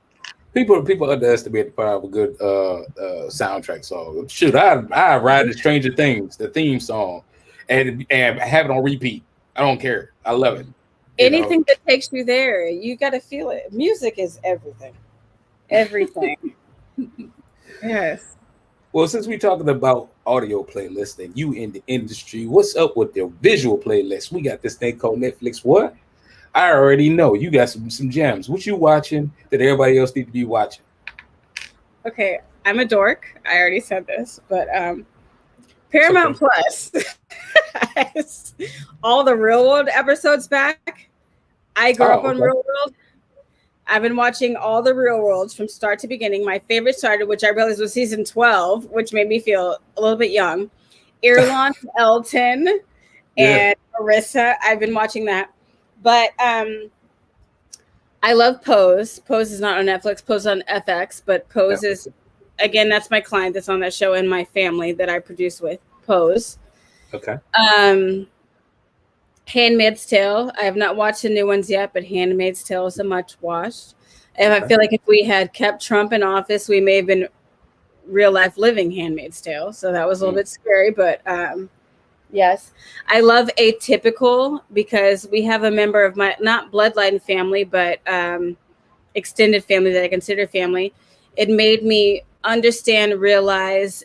People underestimate the power of a good soundtrack song. Shoot, I ride the Stranger Things, the theme song, and have it on repeat. I don't care. I love it. Anything that takes you there, you got to feel it. Music is everything. Everything. Yes. Well, since we're talking about audio playlists and you in the industry, what's up with the visual playlist? We got this thing called Netflix. What? I already know you got some gems. What you watching that everybody else need to be watching? Okay, I'm a dork. I already said this, but Paramount Plus has all the Real World episodes back. I grew up on Real World. I've been watching all the Real Worlds from start to beginning. My favorite started, which I realized was season 12, which made me feel a little bit young. Irulan, Elton, and Marissa. I've been watching that. But I love Pose. Pose is not on Netflix. Pose on FX. But Pose is, again, that's my client that's on that show and my family that I produce with. Pose. Okay. Handmaid's Tale. I have not watched the new ones yet, but Handmaid's Tale is a much watched. And I feel like if we had kept Trump in office, we may have been real life living Handmaid's Tale. So that was a little bit scary, but yes. I love Atypical because we have a member of my, not bloodline family, but extended family that I consider family. It made me understand, realize,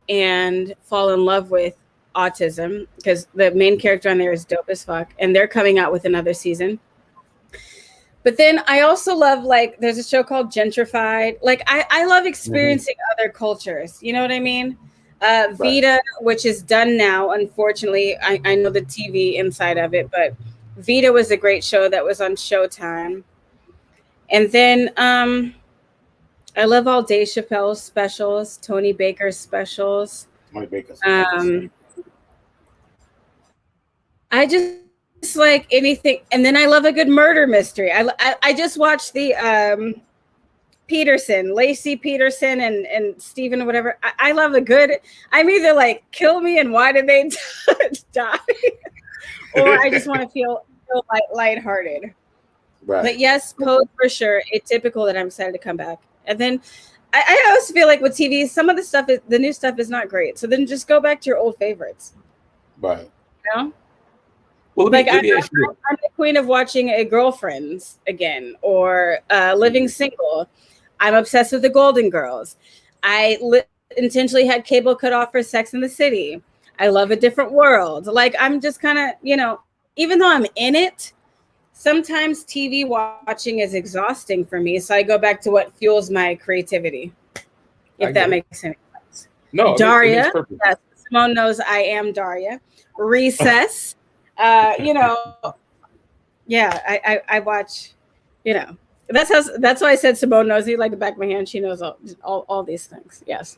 and fall in love with autism because the main character on there is dope as fuck, and they're coming out with another season. But then I also love, like, there's a show called Gentrified. Like I love experiencing other cultures. You know what I mean? Vita, which is done now, unfortunately. I know the TV inside of it, but Vita was a great show that was on Showtime. And then I love all Dave Chappelle's specials, Tony Baker's specials. Tony Baker's I just like anything, and then I love a good murder mystery. I just watched the Peterson, Lacey Peterson and Stephen, whatever. I love a good. I'm either like kill me and why did they die, or I just want to feel lighthearted. Right. But yes, Pose for sure. Atypical that I'm excited to come back, and then I also feel like with TV, some of the new stuff is not great. So then just go back to your old favorites. Right. You know? Well, like I'm the queen of watching a Girlfriends again, or Living Single. I'm obsessed with the Golden Girls. I intentionally had cable cut off for Sex in the City. I love A Different World. Like I'm just kind of, even though I'm in it, sometimes TV watching is exhausting for me. So I go back to what fuels my creativity, if that makes any sense. No, Daria, yes, Simone knows I am Daria. Recess, you know, yeah, I watch, you know, that's why I said Simone knows you like the back of my hand. She knows all these things. Yes.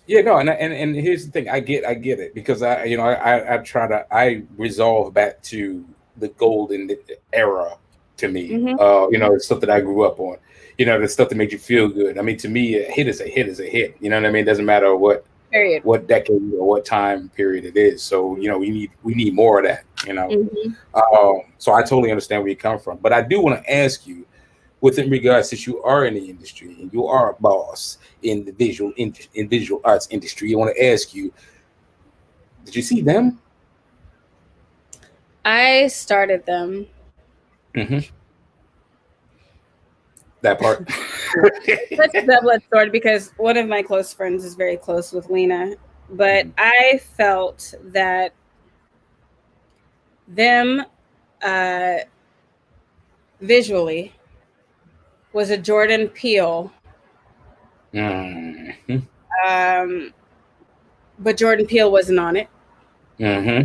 Yeah, no, and here's the thing. I get it because I resolve back to the golden era to me. You know, the stuff that I grew up on. You know, the stuff that made you feel good. I mean, to me, a hit is a hit is a hit. You know what I mean? It doesn't matter what decade or what time period it is. So, you know, we need more of that, you know. So I totally understand where you come from. But I do want to ask you, within regards, since you are in the industry and you are a boss in the visual arts industry, I want to ask you, did you see them? I started them. That part. That's a double-edged sword because one of my close friends is very close with Lena, but I felt that them visually was a Jordan Peele, but Jordan Peele wasn't on it. So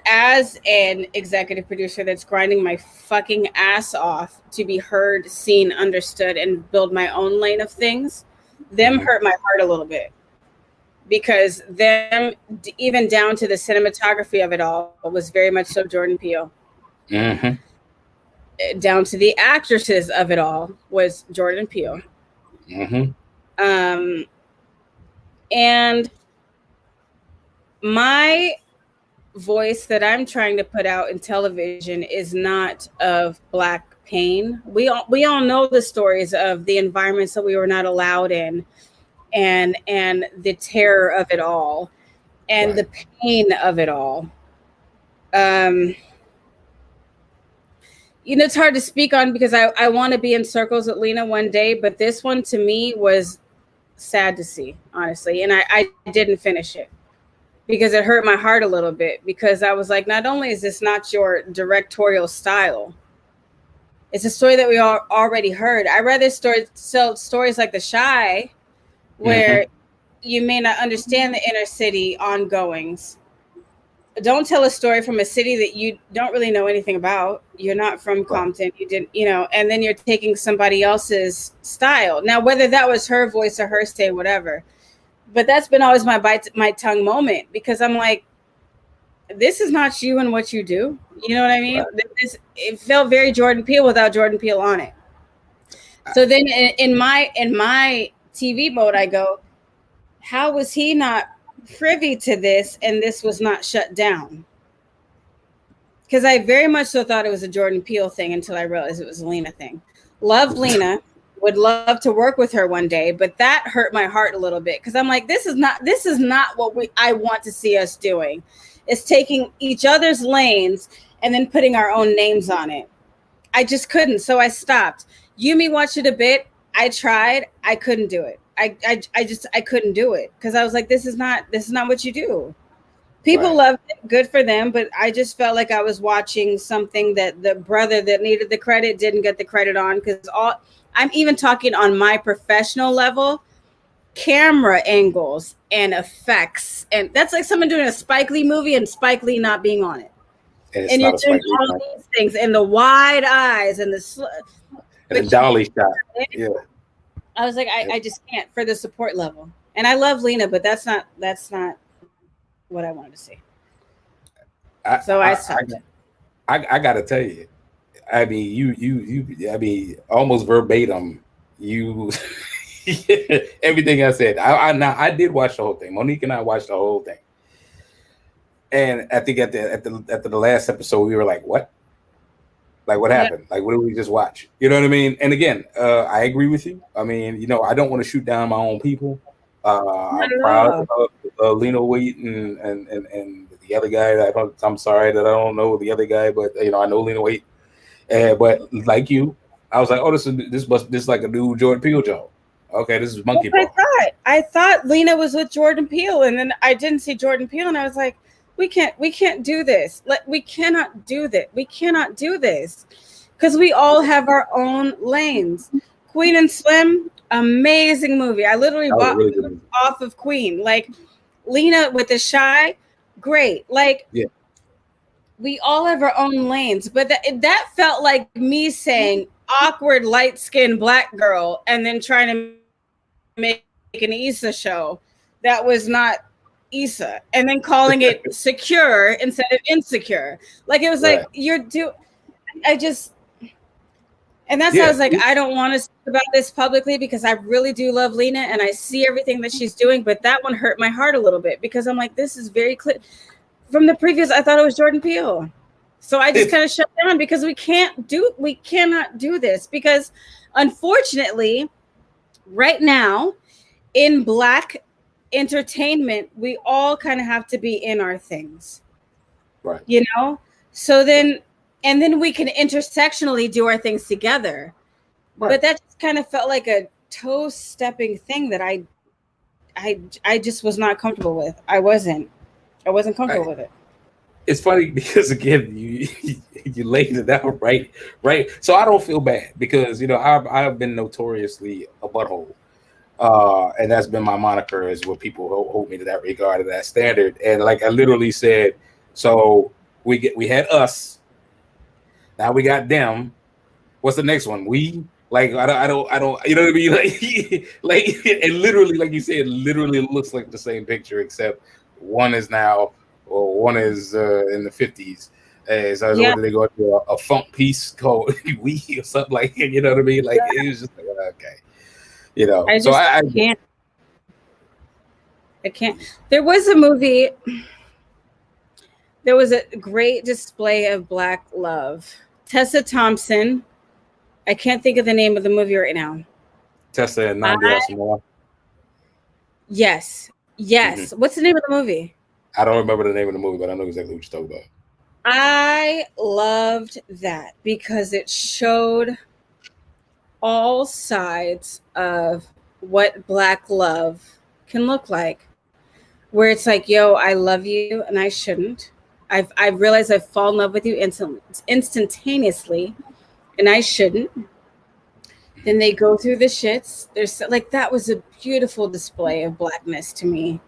as an executive producer that's grinding my fucking ass off to be heard, seen, understood, and build my own lane of things, them hurt my heart a little bit. Because them, even down to the cinematography of it all, was very much so Jordan Peele. Down to the actresses of it all was Jordan Peele. And my voice that I'm trying to put out in television is not of Black pain. We all know the stories of the environments that we were not allowed in, and the terror of it all, and the pain of it all. You know, it's hard to speak on because I want to be in circles with Lena one day, but this one to me was sad to see, honestly. And I didn't finish it because it hurt my heart a little bit, because I was like, not only is this not your directorial style, it's a story that we all already heard. I rather tell stories like The Shy, where you may not understand the inner city ongoings. Don't tell a story from a city that you don't really know anything about. You're not from Compton. You didn't, you know, and then you're taking somebody else's style. Now, whether that was her voice or her stay, whatever. But that's been always my bite my tongue moment, because I'm like, this is not you and what you do. You know what I mean? It felt very Jordan Peele without Jordan Peele on it. So then in my TV mode, I go, how was he not privy to this and this was not shut down? Because I very much so thought it was a Jordan Peele thing until I realized it was a Lena thing. Love Lena, would love to work with her one day, but that hurt my heart a little bit, because I'm like, this is not what I want to see us doing. It's taking each other's lanes and then putting our own names on it. I just couldn't, so I stopped. Yumi watched it a bit. I tried. I couldn't do it. I couldn't do it, because I was like, this is not what you do. People loved it, good for them, but I just felt like I was watching something that the brother that needed the credit didn't get the credit on, because I'm even talking on my professional level, camera angles and effects, and that's like someone doing a Spike Lee movie and Spike Lee not being on it. And you're doing all these things, and the wide eyes and the dolly shot. Yeah. I was like, I just can't, for the support level. And I love Lena, but that's not what I wanted to see. So I stopped. I gotta tell you, I mean, you I mean, almost verbatim, you everything I said. I did watch the whole thing. Monique and I watched the whole thing. And I think at the last episode, we were like, what? Like, what happened? Like, what did we just watch? You know what I mean? And again, I agree with you. I mean, you know, I don't want to shoot down my own people. I'm proud of Lena Waite and the other guy. I'm sorry that I don't know the other guy, but you know, I know Lena Waite. But like you, I was like, oh, this is like a new Jordan Peele joke. Okay, this is monkey ball. I thought Lena was with Jordan Peele, and then I didn't see Jordan Peele, and I was like, we can't do this. We cannot do that. We cannot do this because we all have our own lanes. Queen and Slim, amazing movie. I literally bought really good off of Queen. Like Lena with the Shy, great. Like we all have our own lanes, but that felt like me saying awkward light-skinned black girl and then trying to make an Issa show that was not Issa, and then calling it Secure instead of Insecure. Like it was like and that's why I was like, I don't want to speak about this publicly because I really do love Lena and I see everything that she's doing, but that one hurt my heart a little bit because I'm like, this is very clear. From the previous, I thought it was Jordan Peele. So I just kind of shut down because we cannot do this because unfortunately, right now in Black entertainment, we all kind of have to be in our things. Right. You know? So then we can intersectionally do our things together. Right. But that just kind of felt like a toe stepping thing that I just was not comfortable with. I wasn't comfortable with it. It's funny because again, you laid it out right. So I don't feel bad because I've been notoriously a butthole, and that's been my moniker is what people hold me to that regard, to that standard. And like I literally said, so we had us. Now we got them. What's the next one? We like I don't. You know what I mean? Like and literally, like you said, literally looks like the same picture except one is now. Or one is in the 50s. So they go to a funk piece called "We" or something like that. You know what I mean? Like it was just like okay, I can't. There was a movie. There was a great display of Black love. Tessa Thompson. I can't think of the name of the movie right now. Tessa and Nandi Asamoah. Yes. Mm-hmm. What's the name of the movie? I don't remember the name of the movie, but I know exactly what you're talking about. I loved that because it showed all sides of what Black love can look like. Where it's like, yo, I love you and I shouldn't. I've realized I've fallen in love with you instantaneously and I shouldn't. Then they go through the shits. There's like that was a beautiful display of Blackness to me.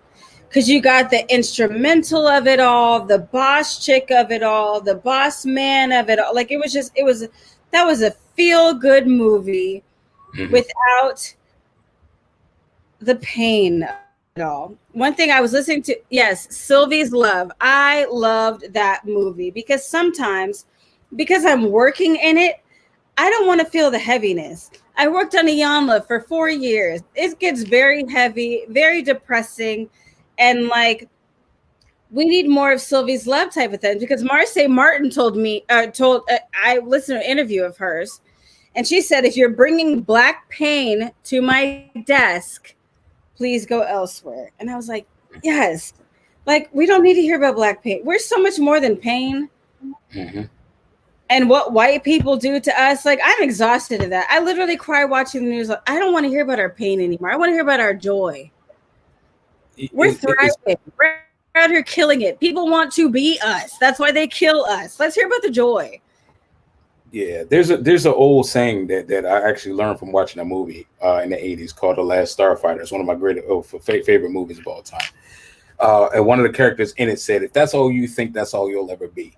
Because you got the instrumental of it all, the boss chick of it all, the boss man of it all. Like that was a feel-good movie without the pain of it all. One thing I was listening to, yes, Sylvie's Love. I loved that movie because sometimes, because I'm working in it, I don't want to feel the heaviness. I worked on Iyanla for 4 years. It gets very heavy, very depressing. And like, we need more of Sylvie's Love type of thing because Marseille Martin I listened to an interview of hers, and she said, if you're bringing Black pain to my desk, please go elsewhere. And I was like, yes, like we don't need to hear about Black pain. We're so much more than pain. Mm-hmm. And what white people do to us, like I'm exhausted of that. I literally cry watching the news. I don't want to hear about our pain anymore. I want to hear about our joy. We're thriving. We're out here killing it. People want to be us. That's why they kill us. Let's hear about the joy. Yeah, there's an old saying that I actually learned from watching a movie in the 80s called The Last Starfighter. It's one of my favorite movies of all time. And one of the characters in it said, if that's all you think, that's all you'll ever be.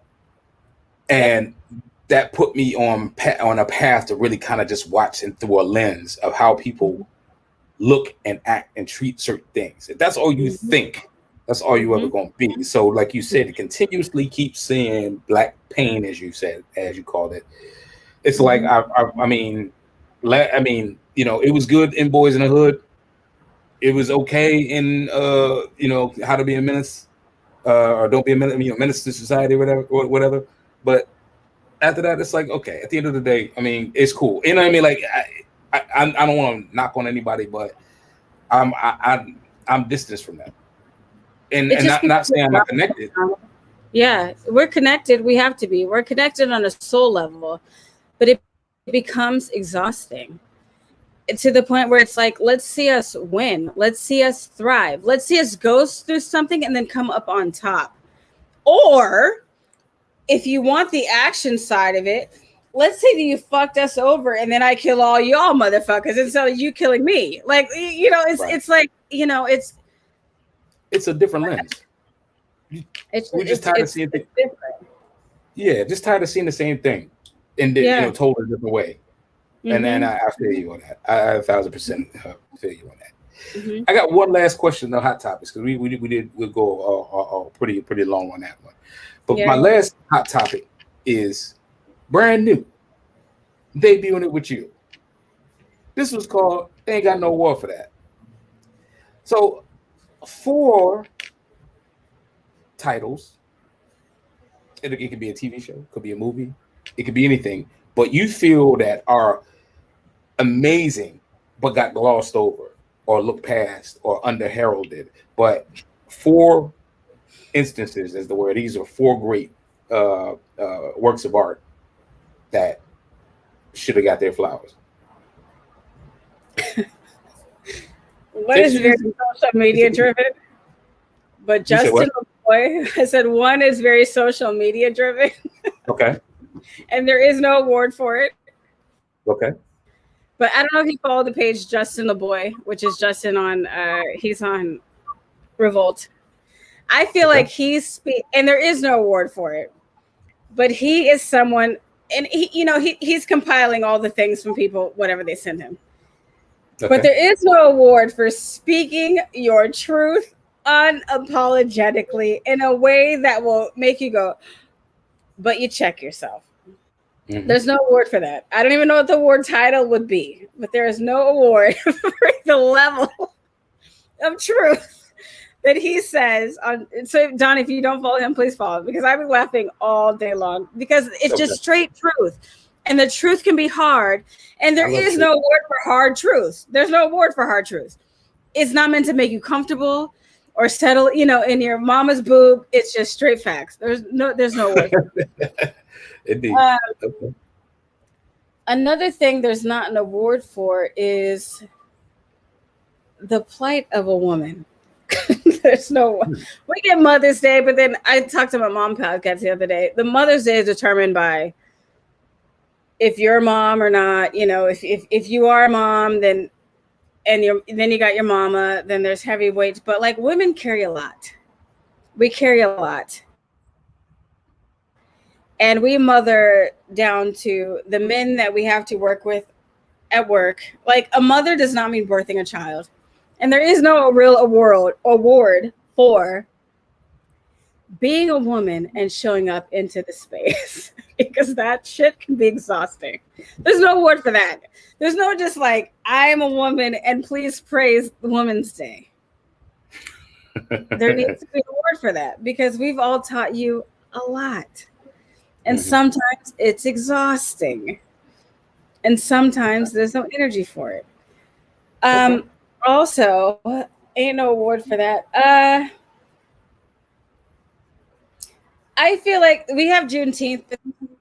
And that put me on a path to really kind of just watch and through a lens of how people look and act and treat certain things. If that's all you think, that's all you ever gonna be. So like you said, to continuously keep seeing Black pain, as you called it, it's like I mean, it was good in Boys in the Hood. It was okay in How to Be a Menace, or Don't Be a Menace, Menace to Society, whatever. But after that, it's like, okay, at the end of the day, I mean, it's cool. You know what I mean? Like I don't want to knock on anybody, but I'm distanced from that, and not saying I'm not connected. Yeah, we're connected. We have to be. We're connected on a soul level, but it becomes exhausting to the point where it's like, let's see us win. Let's see us thrive. Let's see us go through something and then come up on top. Or if you want the action side of it, let's say that you fucked us over and then I kill all y'all motherfuckers instead of you killing me. Like, you know, it's like, you know, it's a different lens. We're just tired of seeing things. Yeah, just tired of seeing the same thing and you know, told a different way. And then I feel you on that. I 1,000% feel you on that. I got one last question on hot topics because we'll go pretty long on that one. But my last hot topic is brand new, debuting it with you. This was called "Ain't Got No War for That." So 4 titles. It could be a TV show, could be a movie, it could be anything. But you feel that are amazing, but got glossed over or looked past or underheralded. But 4 instances, as the word. These are 4 great works of art that should have got their flowers. One is very social media driven, but Justin LeBoy, I said one is very social media driven. Okay. And there is no award for it. Okay. But I don't know if you follow the page Justin LeBoy, which is Justin on he's on Revolt. I feel like and there is no award for it, but he is someone, and he's compiling all the things from people, whatever they send him. Okay. But there is no award for speaking your truth unapologetically in a way that will make you go, but you check yourself. There's no award for that. I don't even know what the award title would be, but there is no award for the level of truth that he says on. So Don, if you don't follow him, please follow him, because I've been laughing all day long because it's just straight truth. And the truth can be hard. And there is no award for hard truth. There's no award for hard truth. It's not meant to make you comfortable or settle, in your mama's boob. It's just straight facts. There's no award for it. Indeed. Another thing there's not an award for is the plight of a woman. There's no. We get Mother's Day, but then I talked to my mom podcast the other day. The Mother's Day is determined by if you're a mom or not. If you are a mom, then you got your mama. Then there's heavyweights, but like women carry a lot. We carry a lot. And we mother down to the men that we have to work with at work. Like a mother does not mean birthing a child. And there is no real award for being a woman and showing up into the space because that shit can be exhausting. There's no award for that. There's no just like, I am a woman and please praise Women's Day. There needs to be an award for that because we've all taught you a lot. And sometimes it's exhausting. And sometimes there's no energy for it. Also, ain't no award for that. I feel like we have Juneteenth.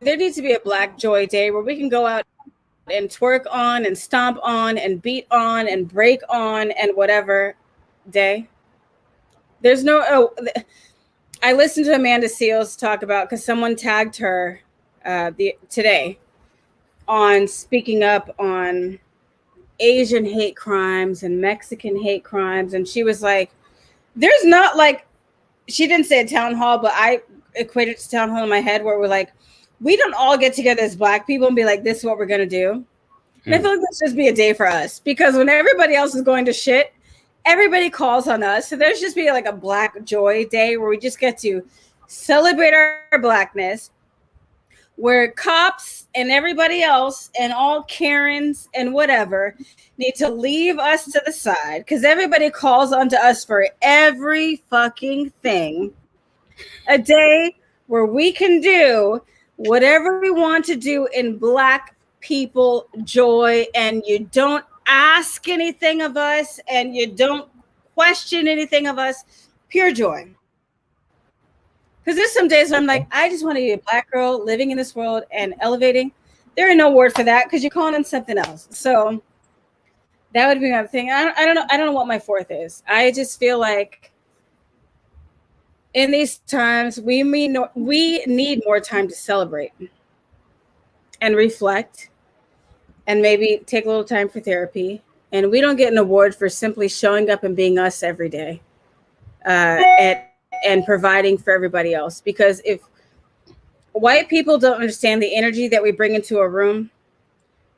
There needs to be a Black Joy Day where we can go out and twerk on and stomp on and beat on and break on and whatever day. There's no... I listened to Amanda Seales talk about, because someone tagged her today on speaking up on Asian hate crimes and Mexican hate crimes. And she was like, there's not like, she didn't say a town hall, but I equated it to town hall in my head where we're like, we don't all get together as Black people and be like, this is what we're going to do. And I feel like this should be a day for us because when everybody else is going to shit, everybody calls on us. So there's just be like a Black Joy Day where we just get to celebrate our Blackness, where cops and everybody else and all Karens and whatever need to leave us to the side because everybody calls onto us for every fucking thing. A day where we can do whatever we want to do in Black people joy, and you don't ask anything of us and you don't question anything of us. Pure joy. Because there's some days where I'm like, I just want to be a Black girl living in this world and elevating. There ain't no word for that because you're calling on something else. So that would be my thing. I don't know what my 4th is. I just feel like in these times, we need more time to celebrate and reflect and maybe take a little time for therapy. And we don't get an award for simply showing up and being us every day, and providing for everybody else. Because if white people don't understand the energy that we bring into a room,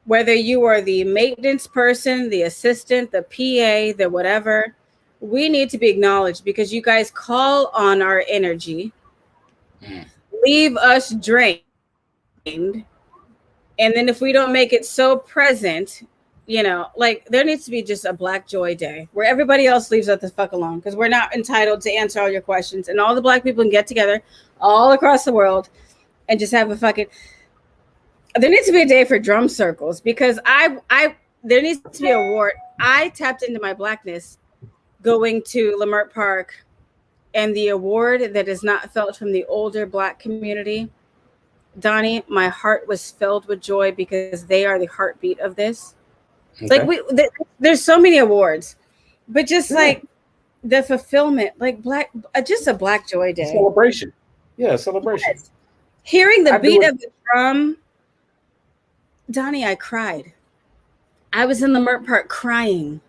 whether you are the maintenance person, the assistant, the PA, the whatever, we need to be acknowledged because you guys call on our energy, leave us drained. And then if we don't make it so present, you know, like there needs to be just a Black Joy Day where everybody else leaves us the fuck alone because we're not entitled to answer all your questions. And all the Black people can get together all across the world and just have a fucking... There needs to be a day for drum circles because there needs to be a award. I tapped into my Blackness going to Leimert Park, and the award that is not felt from the older Black community, Donnie, my heart was filled with joy because they are the heartbeat of this. Okay. Like there's so many awards, but just like the fulfillment, like just a Black Joy Day celebration. Yeah, celebration. Yes. Hearing the beat of the drum, Donnie, I cried. I was in Leimert Park crying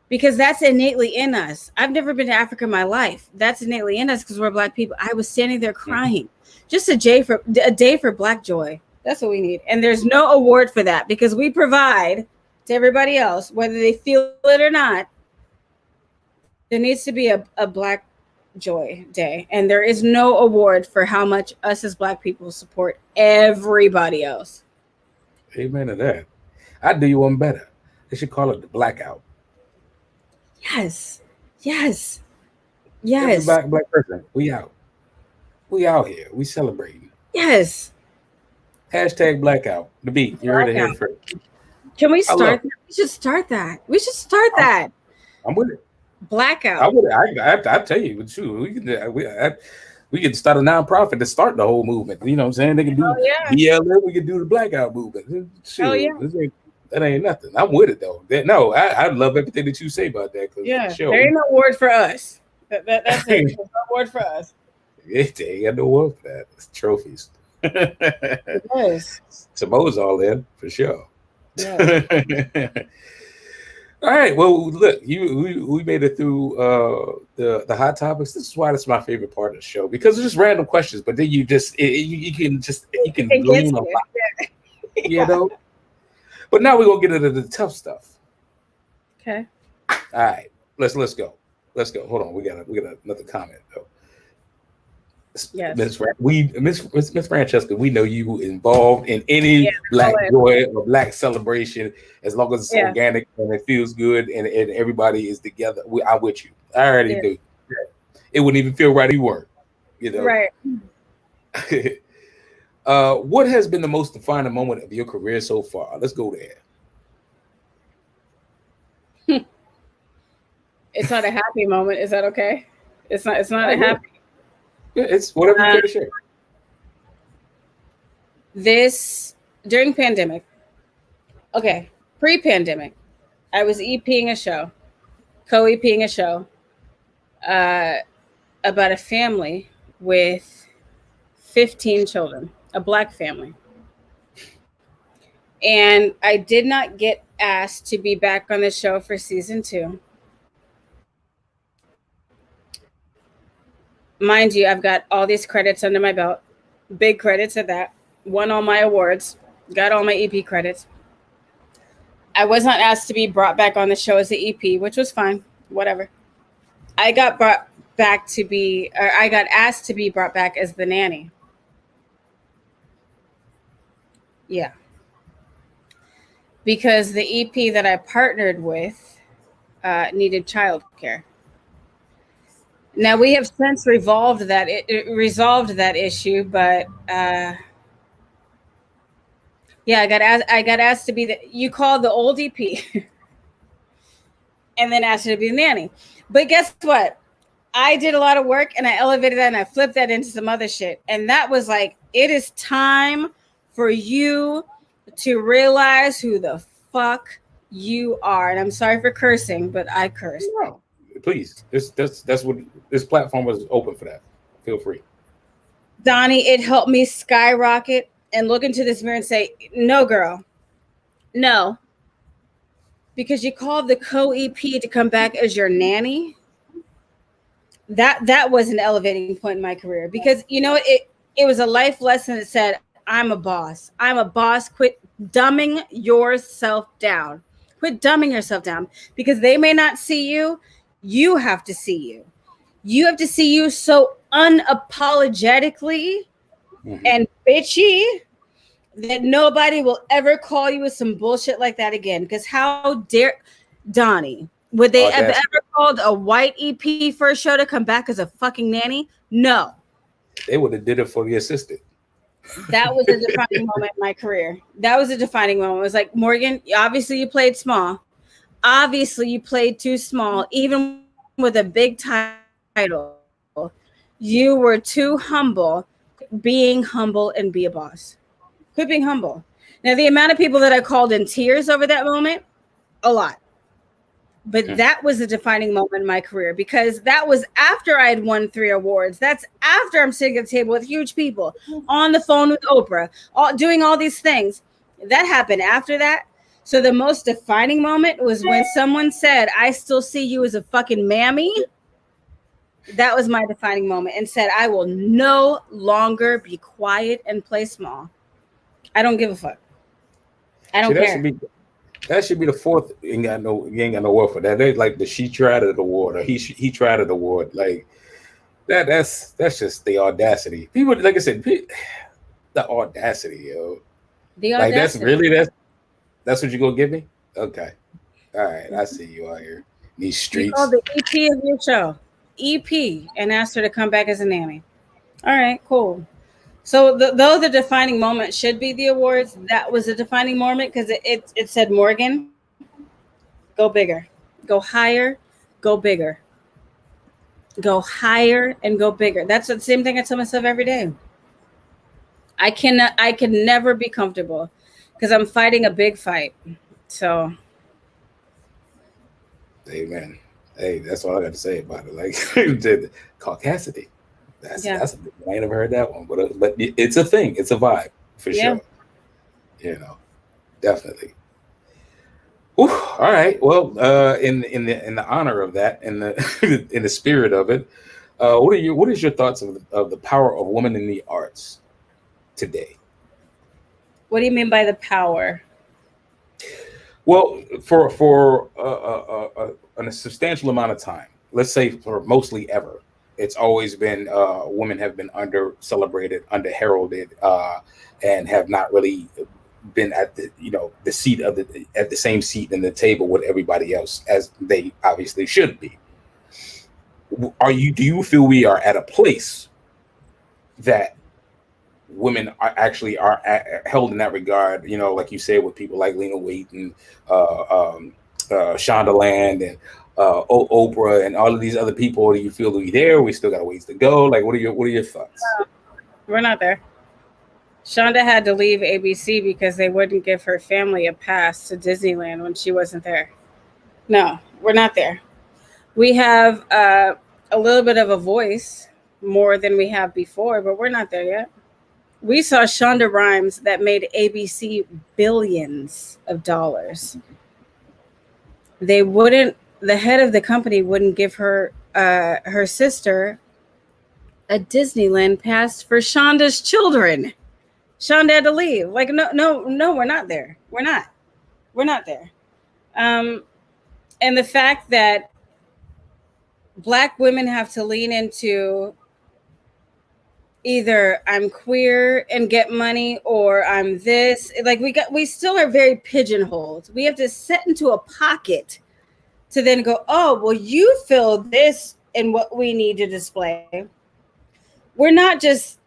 because that's innately in us. I've never been to Africa in my life. That's innately in us because we're Black people. I was standing there crying. Just a day for Black joy. That's what we need. And there's no award for that because we provide to everybody else, whether they feel it or not. There needs to be a Black Joy Day. And there is no award for how much us as Black people support everybody else. Amen to that. I'd do you one better. They should call it the blackout. Yes. Every black person, we out. We out here. We celebrating. Yes. Hashtag blackout. The beat. You heard it here first. Can we start that? We should start that. I'm with it. Blackout. I tell you, we can start a nonprofit to start the whole movement. You know what I'm saying? They can do BLM, we can do the blackout movement. Shoot, that ain't nothing. I'm with it though. I love everything that you say about that. There ain't no award for us. That's it. There's no award for us. They ain't got no award for that. It's trophies. It is. Samoa's all in for sure. Yeah. All right. Well, look, we made it through the hot topics. This is why it's my favorite part of the show because it's just random questions, but then you can glean a lot. You know. But now we're gonna get into the tough stuff. Okay. All right. Let's go. Let's go. Hold on. We got another comment though. Yes. Miss Francesca, we know you involved in any Black joy or Black celebration as long as it's organic and it feels good and everybody is together. I'm with you. I already do. It wouldn't even feel right if you weren't. You know. Right. What has been the most defining moment of your career so far? Let's go there. It's not a happy moment. Is that okay? It's not a happy. It's whatever you care to share. This during pandemic. Okay, pre-pandemic, I was EPing a show, co-EPing a show about a family with 15 children, a Black family. And I did not get asked to be back on the show for season 2. Mind you, I've got all these credits under my belt, big credits at that, won all my awards, got all my EP credits. I was not asked to be brought back on the show as the EP, which was fine, whatever. I got asked to be brought back as the nanny. Yeah. Because the EP that I partnered with needed childcare. Now we have since resolved that issue, but I got asked to be you called the old EP and then asked her to be the nanny. But guess what? I did a lot of work and I elevated that and I flipped that into some other shit. And that was like, it is time for you to realize who the fuck you are. And I'm sorry for cursing, but I cursed. No. Please, that's what this platform was open for that. Feel free. Donnie, it helped me skyrocket and look into this mirror and say, no, girl, no. Because you called the co-EP to come back as your nanny. That was an elevating point in my career, because it was a life lesson that said, I'm a boss. I'm a boss. Quit dumbing yourself down. Quit dumbing yourself down, because they may not see you. You have to see you. You have to see you so unapologetically and bitchy that nobody will ever call you with some bullshit like that again. Because how dare Donnie? Would they have ever called a white EP for a show to come back as a fucking nanny? No. They would have did it for the assistant. That was a defining moment in my career. That was a defining moment. It was like, Morgan, obviously you played small. Obviously you played too small, even with a big title. You were too humble. Being humble and be a boss. Quit being humble. Now, the amount of people that I called in tears over that moment, a lot. But that was a defining moment in my career, because that was after I had won 3 awards. That's after I'm sitting at the table with huge people, on the phone with Oprah, doing all these things. That happened after that. So the most defining moment was when someone said, I still see you as a fucking mammy. That was my defining moment, and said, I will no longer be quiet and play small. I don't give a fuck. I don't care. That should be the fourth. You ain't got no award for that. They like the She Tried It award, or he tried it award. Like that's just the audacity. People, like I said, the audacity, yo. The audacity. Like that's what you gonna give me? Okay, all right. I see you out here in these streets. You called the EP of your show, EP, and asked her to come back as a nanny. All right, cool. So though the defining moment should be the awards, that was a defining moment, because it said, Morgan, go bigger, go higher, go bigger, go higher and go bigger. That's the same thing I tell myself every day. I can never be comfortable, because I'm fighting a big fight. So, amen. Hey, that's all I got to say about it. Like the caucasity. That's I ain't never heard that one, but it's a thing. It's a vibe for sure. Definitely. Whew, all right. Well, in the honor of that, in the in the spirit of it, what is your thoughts of the power of women in the arts today? What do you mean by the power? Well, for a substantial amount of time, let's say for mostly ever, it's always been women have been under celebrated, under heralded, and have not really been at the seat of the same seat in the table with everybody else, as they obviously should be. Do you feel we are at a place that women are held in that regard? Like you said, with people like Lena Waithe and Shonda Land and Oprah and all of these other people. Do you feel we there? We still got a ways to go. Like, what are your thoughts? We're not there. Shonda had to leave ABC because they wouldn't give her family a pass to Disneyland when she wasn't there. No, we're not there. We have a little bit of a voice, more than we have before, but we're not there yet. We saw Shonda Rhimes that made ABC billions of dollars. The head of the company wouldn't give her her sister a Disneyland pass for Shonda's children. Shonda had to leave. Like, no, we're not there. We're not there. And the fact that Black women have to lean into either I'm queer and get money, or I'm this. Like, we still are very pigeonholed. We have to set into a pocket to then go, oh, well, you feel this and what we need to display. We're not just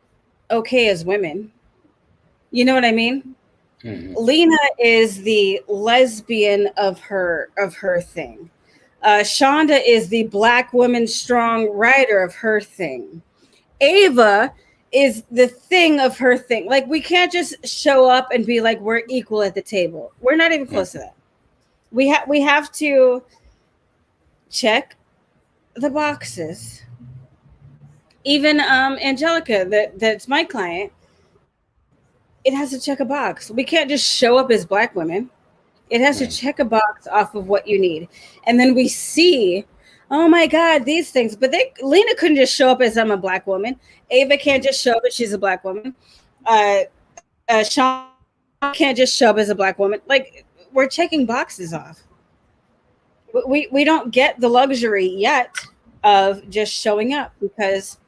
okay as women. You know what I mean? Mm-hmm. Lena is the lesbian of her thing. Shonda is the Black woman strong writer of her thing. Ava is the thing of her thing. Like, we can't just show up and be like, we're equal at the table. We're not even close to that. We have to check the boxes. Even Angelica, that's my client, it has to check a box. We can't just show up as Black women. It has to check a box off of what you need. And then we see, oh my God, these things. But Lena couldn't just show up as I'm a Black woman. Ava can't just show up as she's a Black woman. Sean can't just show up as a Black woman. Like, we're checking boxes off. We don't get the luxury yet of just showing up, because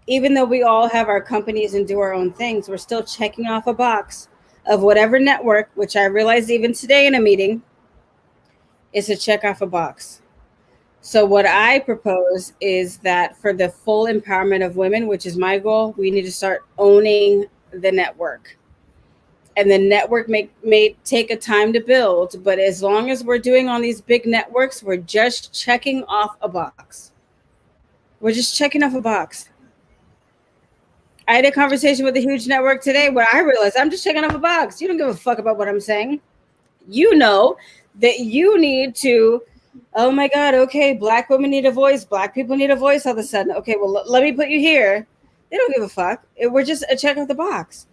even though we all have our companies and do our own things, we're still checking off a box of whatever network, which I realized even today in a meeting, is to check off a box. So what I propose is that for the full empowerment of women, which is my goal, we need to start owning the network. And the network may take a time to build, but as long as we're doing on these big networks, we're just checking off a box. We're just checking off a box. I had a conversation with a huge network today where I realized I'm just checking off a box. You don't give a fuck about what I'm saying. You know that you need to, oh my God, okay, Black women need a voice. Black people need a voice all of a sudden. Okay, well, let me put you here. They don't give a fuck. We're just a check off the box.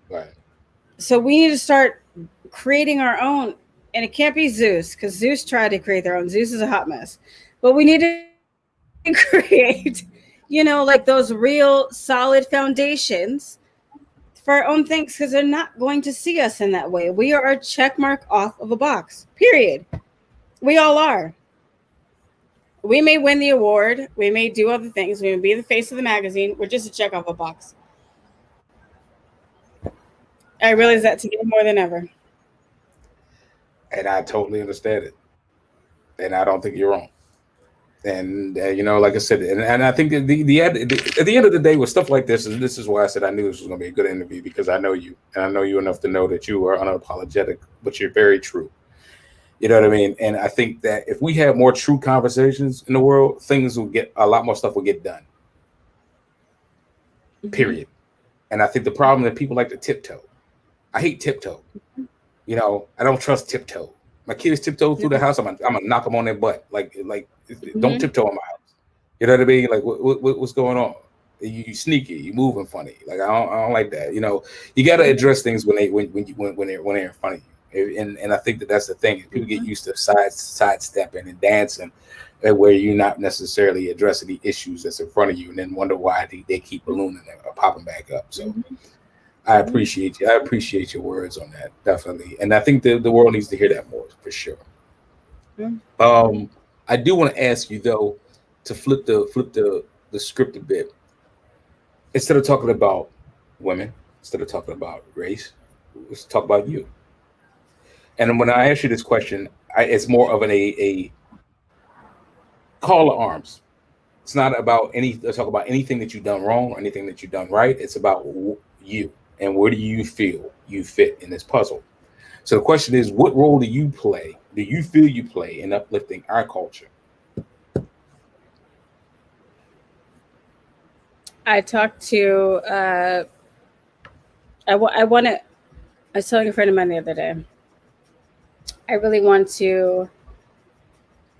Right. So we need to start creating our own. And it can't be Zeus, because Zeus tried to create their own. Zeus is a hot mess. But we need to create, like those real solid foundations for our own things, because they're not going to see us in that way. We are a check mark off of a box, period. We all are. We may win the award. We may do other things. We may be the face of the magazine. We're just a check off a box. I realize that today more than ever. And I totally understand it. And I don't think you're wrong. And like I said, and I think at the end of the day, with stuff like this, and this is why I said I knew this was going to be a good interview, because I know you, and I know you enough to know that you are unapologetic, but you're very true. You know what I mean? And I think that if we have more true conversations in the world, a lot more stuff will get done. Mm-hmm. Period. And I think the problem that people like to tiptoe. I hate tiptoe. I don't trust tiptoe. My kids tiptoe through the house. I'm gonna knock them on their butt. Like, don't tiptoe in my house. You know what I mean? Like, what's going on? You sneaky. You moving funny. Like, I don't like that. You got to address things when they're in front of you. And I think that's the thing. People get used to sidestepping and dancing, where you're not necessarily addressing the issues that's in front of you, and then wonder why they keep ballooning or popping back up. So. I appreciate you. I appreciate your words on that, definitely. And I think the world needs to hear that more, for sure. I do want to ask you, though, to flip the script a bit. Instead of talking about women, instead of talking about race, let's talk about you. And when I ask you this question, it's more of a call to arms. It's not about talk about anything that you've done wrong or anything that you've done right. It's about you. And where do you feel you fit in this puzzle? So the question is, what role do you feel you play in uplifting our culture? I talked to, I was telling a friend of mine the other day, I really want to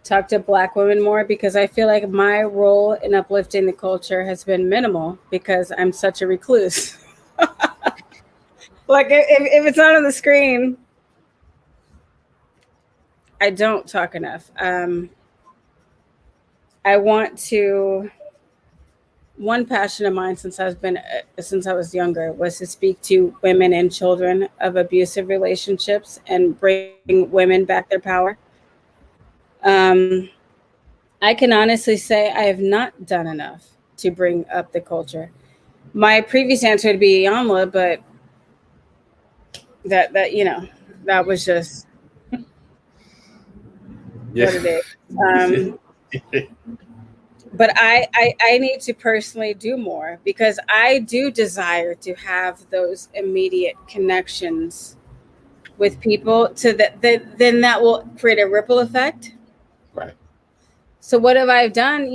talk to Black women more, because I feel like my role in uplifting the culture has been minimal, because I'm such a recluse. Like, if it's not on the screen, I don't talk enough. I want to. One passion of mine since I was younger was to speak to women and children of abusive relationships and bring women back their power. I can honestly say I have not done enough to bring up the culture. My previous answer would be Yamla, but that was just what it is. But I need to personally do more, because I do desire to have those immediate connections with people, then that will create a ripple effect. Right. So what have I done?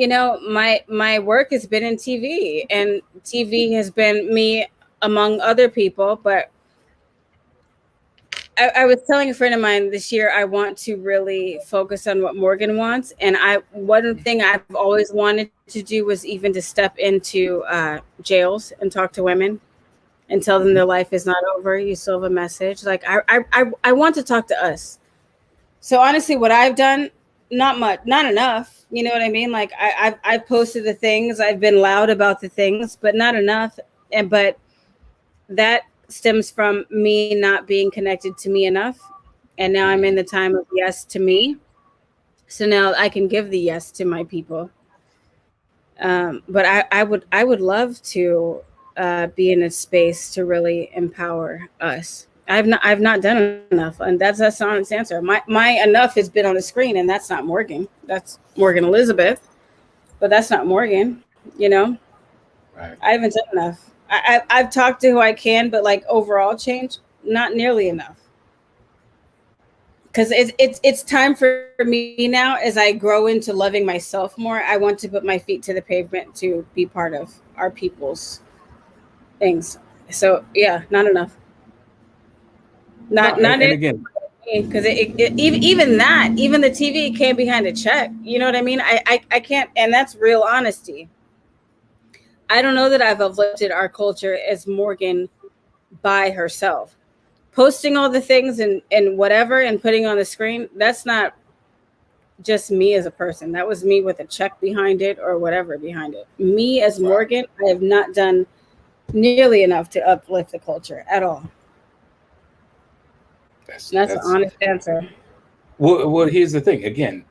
My work has been in TV, and TV has been me among other people, but I was telling a friend of mine this year, I want to really focus on what Morgan wants. And one thing I've always wanted to do was even to step into jails and talk to women and tell them their life is not over. You still have a message. Like I want to talk to us. So honestly, what I've done, not much, not enough. You know what I mean? Like I've posted the things, I've been loud about the things, but not enough. But that stems from me not being connected to me enough. And now I'm in the time of yes to me. So now I can give the yes to my people. But I would love to be in a space to really empower us. I've not done enough, and that's the honest answer. My enough has been on the screen, and that's not Morgan. That's Morgan Elizabeth, but that's not Morgan. You know, Right. I haven't done enough. I've talked to who I can, but like overall change, not nearly enough. Because it's time for me now, as I grow into loving myself more. I want to put my feet to the pavement to be part of our people's things. So yeah, not enough. Not And it, again, because even that, even the TV came behind a check. You know what I mean? I can't, and that's real honesty. I don't know that I've uplifted our culture as Morgan by herself. Posting all the things and whatever and putting on the screen, that's not just me as a person. That was me with a check behind it or whatever behind it. Me as Morgan, I have not done nearly enough to uplift the culture at all. That's an honest answer. Well, here's the thing. Again,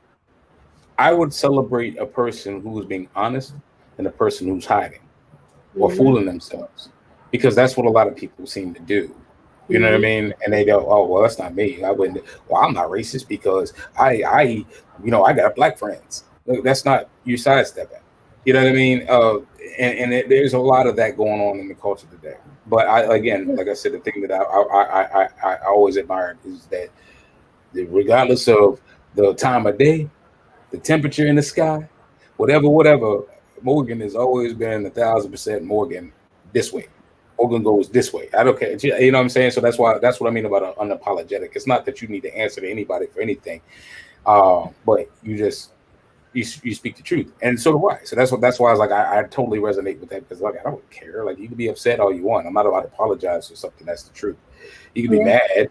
I would celebrate a person who's being honest and a person who's hiding or fooling themselves, because that's what a lot of people seem to do. You know what I mean? And they go, "Oh, well, that's not me. I wouldn't. Well, I'm not racist because I got black friends." Look, that's not you sidestepping. You know what I mean? There's a lot of that going on in the culture today. But again, like I said, the thing that I always admired is that regardless of the time of day, the temperature in the sky, whatever, Morgan has always been 1,000% Morgan this way. Morgan goes this way. I don't care. You know what I'm saying? So that's what I mean about unapologetic. It's not that you need to answer to anybody for anything, but you speak the truth, and so do I. So that's why I was like, I totally resonate with that, because like I don't care. Like you can be upset all you want. I'm not about to apologize for something. That's the truth. You can be mad,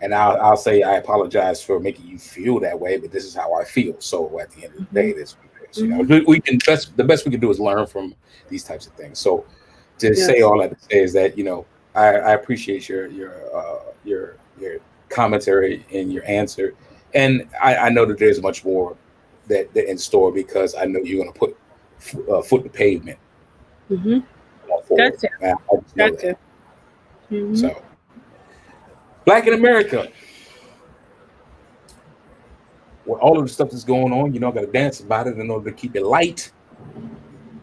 and I'll say I apologize for making you feel that way, but this is how I feel. So at the end of the day, this is, you know, the best we can do is learn from these types of things. So to say all that to say is that, you know, I appreciate your commentary and your answer, and I know that there's much more that in store, because I know you're going to put foot to pavement. Gotcha. Gotcha. So, Black in America, with all of the stuff that's going on, you know, I got to dance about it in order to keep it light.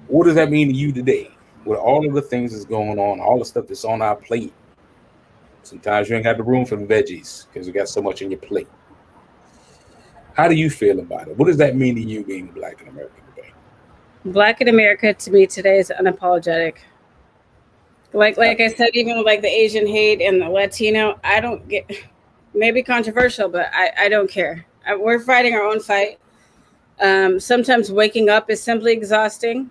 What does that mean to you today? With all of the things that's going on, all the stuff that's on our plate. Sometimes you ain't got the room for the veggies because you got so much on your plate. How do you feel about it? What does that mean to you, being Black in America today? Black in America to me today is unapologetic. Like I said, even with like the Asian hate and the Latino, I don't get, maybe controversial, but I don't care. We're fighting our own fight. Sometimes waking up is simply exhausting,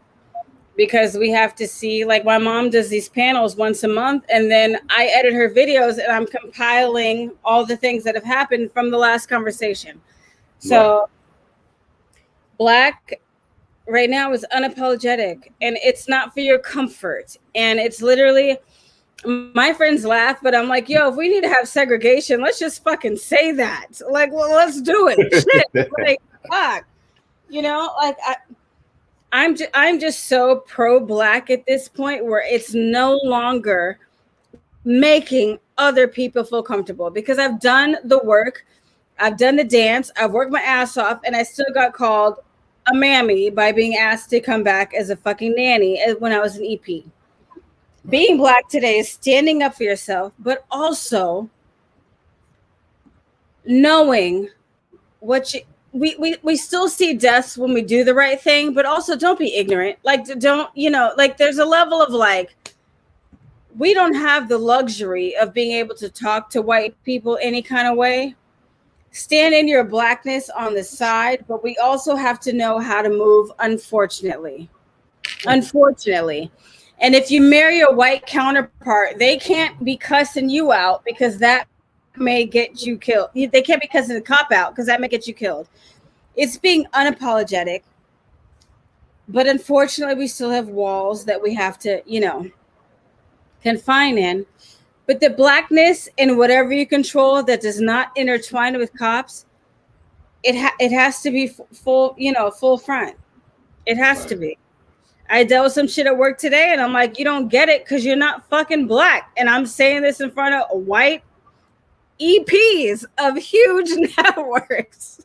because we have to see, like my mom does these panels once a month, and then I edit her videos and I'm compiling all the things that have happened from the last conversation. So Black right now is unapologetic, and it's not for your comfort. And it's literally, my friends laugh, but I'm like, yo, if we need to have segregation, let's just fucking say that. Like, well, let's do it. Shit. Like, fuck. You know, like I'm just so pro-Black at this point, where it's no longer making other people feel comfortable, because I've done the work, I've done the dance, I've worked my ass off, and I still got called a mammy by being asked to come back as a fucking nanny when I was an EP. Being Black today is standing up for yourself, but also knowing what we still see deaths when we do the right thing, but also don't be ignorant. Like, don't, you know, like there's a level of like we don't have the luxury of being able to talk to white people any kind of way. Stand in your blackness on the side, but we also have to know how to move, unfortunately. Unfortunately. And if you marry a white counterpart, they can't be cussing you out because that may get you killed. They can't be cussing the cop out because that may get you killed. It's being unapologetic. But unfortunately, we still have walls that we have to, confine in. But the blackness and whatever you control that does not intertwine with cops, it has to be full, full front. It has to be. I dealt with some shit at work today, and I'm like, you don't get it because you're not fucking black. And I'm saying this in front of white EPs of huge networks.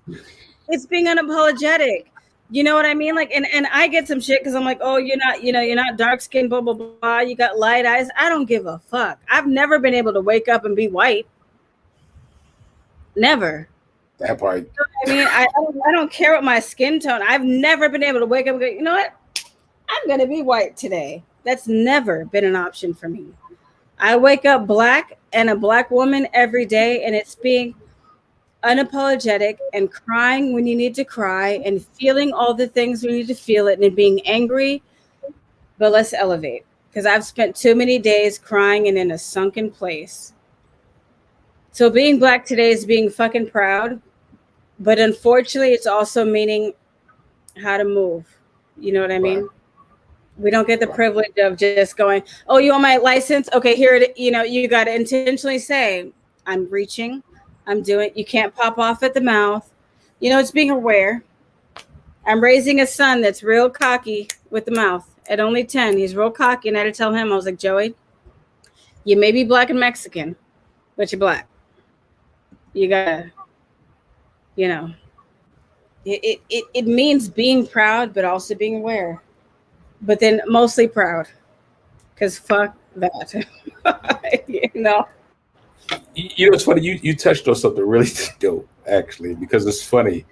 It's being unapologetic. You know what I mean? Like, and I get some shit because I'm like, oh, you're not dark skinned, blah, blah, blah. You got light eyes. I don't give a fuck. I've never been able to wake up and be white. Never. That part. You know what I mean? I don't care what my skin tone. I've never been able to wake up and go, you know what? I'm going to be white today. That's never been an option for me. I wake up black and a black woman every day, and it's being unapologetic and crying when you need to cry and feeling all the things we need to feel it and being angry. But let's elevate, because I've spent too many days crying and in a sunken place. So being black today is being fucking proud, but unfortunately it's also meaning how to move. You know what I mean? Right. We don't get the privilege of just going, oh, you want my license? Okay, here it, you got to intentionally say, I'm reaching, I'm doing, you can't pop off at the mouth. It's being aware. I'm raising a son that's real cocky with the mouth at only 10. He's real cocky. And I had to tell him, I was like, Joey, you may be black and Mexican, but you're black. You gotta, it means being proud, but also being aware. But then mostly proud, because fuck that. It's funny. You touched on something really dope, actually, because it's funny.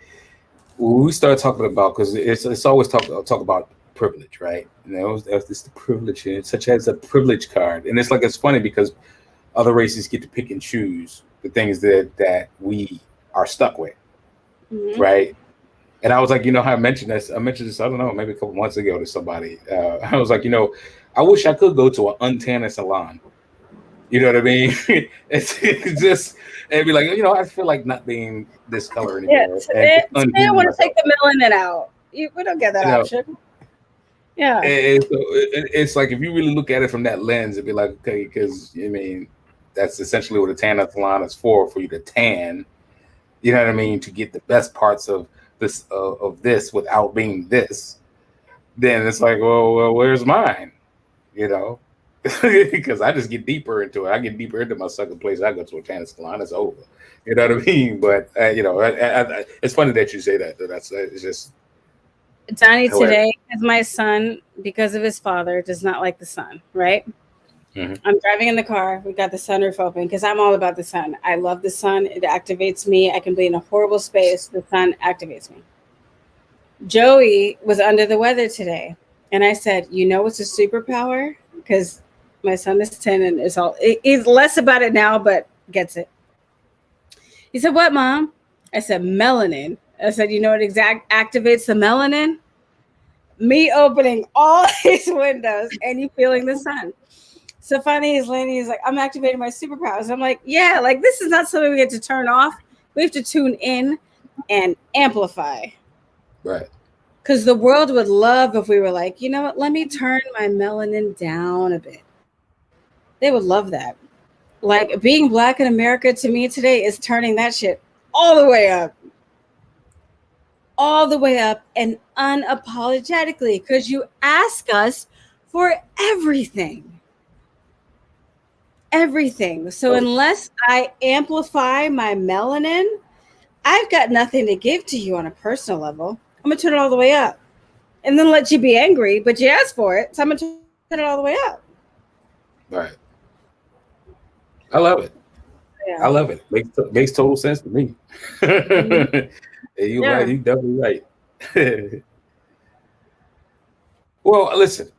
When we start talking about, because it's always talk about privilege, right? It's the privilege, such as a privilege card, and it's funny because other races get to pick and choose the things that we are stuck with, right? And I was like, how I mentioned this, I don't know, maybe a couple months ago to somebody. I was like, I wish I could go to an untanning salon. You know what I mean? it's just, and be like, I feel like not being this color anymore. Yeah, I want to take the melanin out. We don't get that option. Yeah. And so it's like, if you really look at it from that lens, it'd be like, okay, because, that's essentially what a tanning salon is for you to tan. You know what I mean? To get the best parts of this without being this, then it's like, well, where's mine? Because I just get deeper into it. I get deeper into my second place. I go to a tanning salon. It's over. You know what I mean? But it's funny that you say that. It's just. Donnie today, as my son, because of his father, does not like the sun. Right. Mm-hmm. I'm driving in the car. We got the sunroof open because I'm all about the sun. I love the sun. It activates me. I can be in a horrible space. The sun activates me. Joey was under the weather today. And I said, it's a superpower? Because my son is 10 and he's less about it now, but gets it. He said, what, Mom? I said, melanin. I said, what activates the melanin? Me opening all these windows and you feeling the sun. So finally he's landing. He's like, I'm activating my superpowers. I'm like, yeah, like this is not something we get to turn off. We have to tune in and amplify. Right. Because the world would love if we were like, you know what? Let me turn my melanin down a bit. They would love that. Like being black in America to me today is turning that shit all the way up. All the way up and unapologetically. Because you ask us for everything. Everything. So unless I amplify my melanin, I've got nothing to give to you on a personal level. I'm going to turn it all the way up and then let you be angry, but you asked for it. So I'm going to turn it all the way up. Right. I love it. Yeah. I love it. Makes total sense to me. Mm-hmm. You're right. You're definitely right. Well, listen,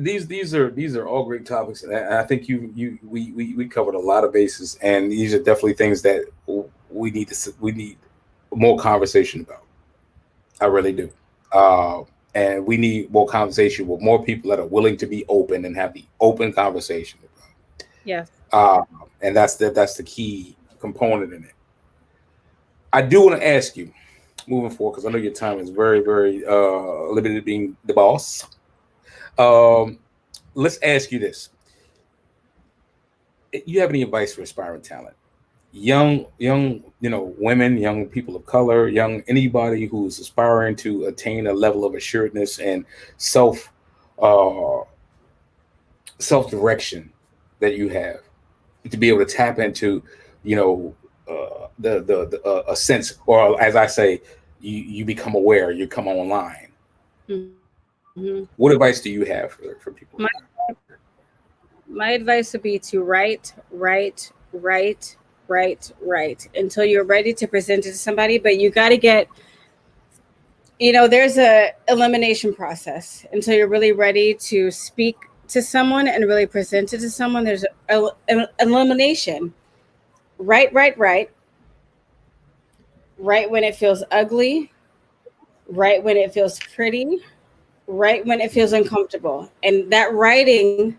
these are all great topics, and I think we covered a lot of bases, and these are definitely things that we need more conversation about. I really do, and we need more conversation with more people that are willing to be open and have the open conversation. Yes. And that's the key component in it. I do want to ask you, moving forward, because I know your time is very, very limited, being the boss. Let's ask you this: you have any advice for aspiring talent, young, women, young people of color, young anybody who's aspiring to attain a level of assuredness and self direction that you have, to be able to tap into, a sense, or as I say, you become aware, you come online. Mm-hmm. What advice do you have for people? My advice would be to write until you're ready to present it to somebody. But you got to get, there's a elimination process until you're really ready to speak to someone and really present it to someone. There's an elimination. Write when it feels ugly, write when it feels pretty, write when it feels uncomfortable. And that writing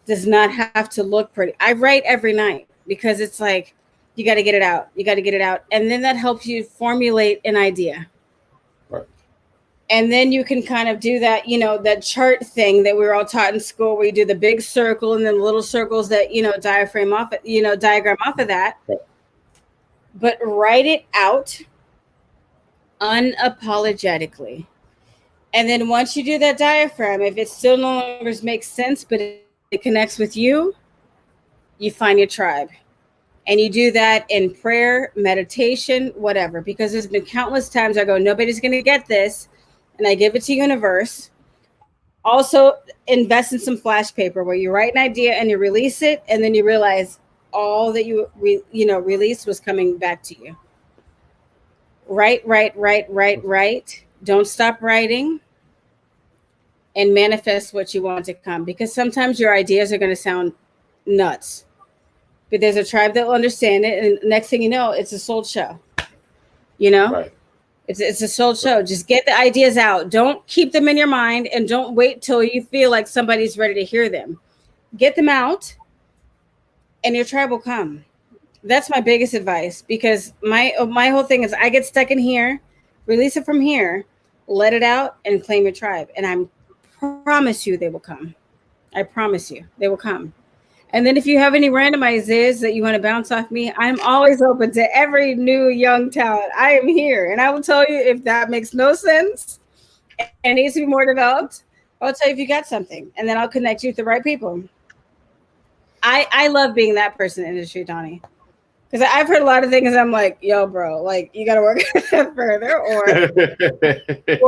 does not have to look pretty. I write every night because it's like, you got to get it out. You got to get it out. And then that helps you formulate an idea. Right. And then you can kind of do that, that chart thing that we were all taught in school, where you do the big circle and then the little circles that, diagram off of that. Right. But write it out unapologetically. And then once you do that diaphragm, if it still no longer makes sense, but it connects with you, you find your tribe. And you do that in prayer, meditation, whatever, because there's been countless times I go, nobody's going to get this. And I give it to universe. Also invest in some flash paper where you write an idea and you release it. And then you realize all that you released was coming back to you. Write. Don't stop writing. And manifest what you want to come. Because sometimes your ideas are going to sound nuts. But there's a tribe that will understand it. And next thing you know, it's a sold show. Right. It's a sold show. Just get the ideas out. Don't keep them in your mind. And don't wait till you feel like somebody's ready to hear them. Get them out. And your tribe will come. That's my biggest advice, because my whole thing is I get stuck in here, release it from here, let it out, and claim your tribe. And I promise you they will come. I promise you they will come. And then if you have any random ideas that you want to bounce off me, I'm always open to every new young talent. I am here. And I will tell you if that makes no sense and needs to be more developed. I'll tell you if you got something. And then I'll connect you with the right people. I love being that person in the industry, Donnie. Because I've heard a lot of things. I'm like, yo, bro, like you got to work further, or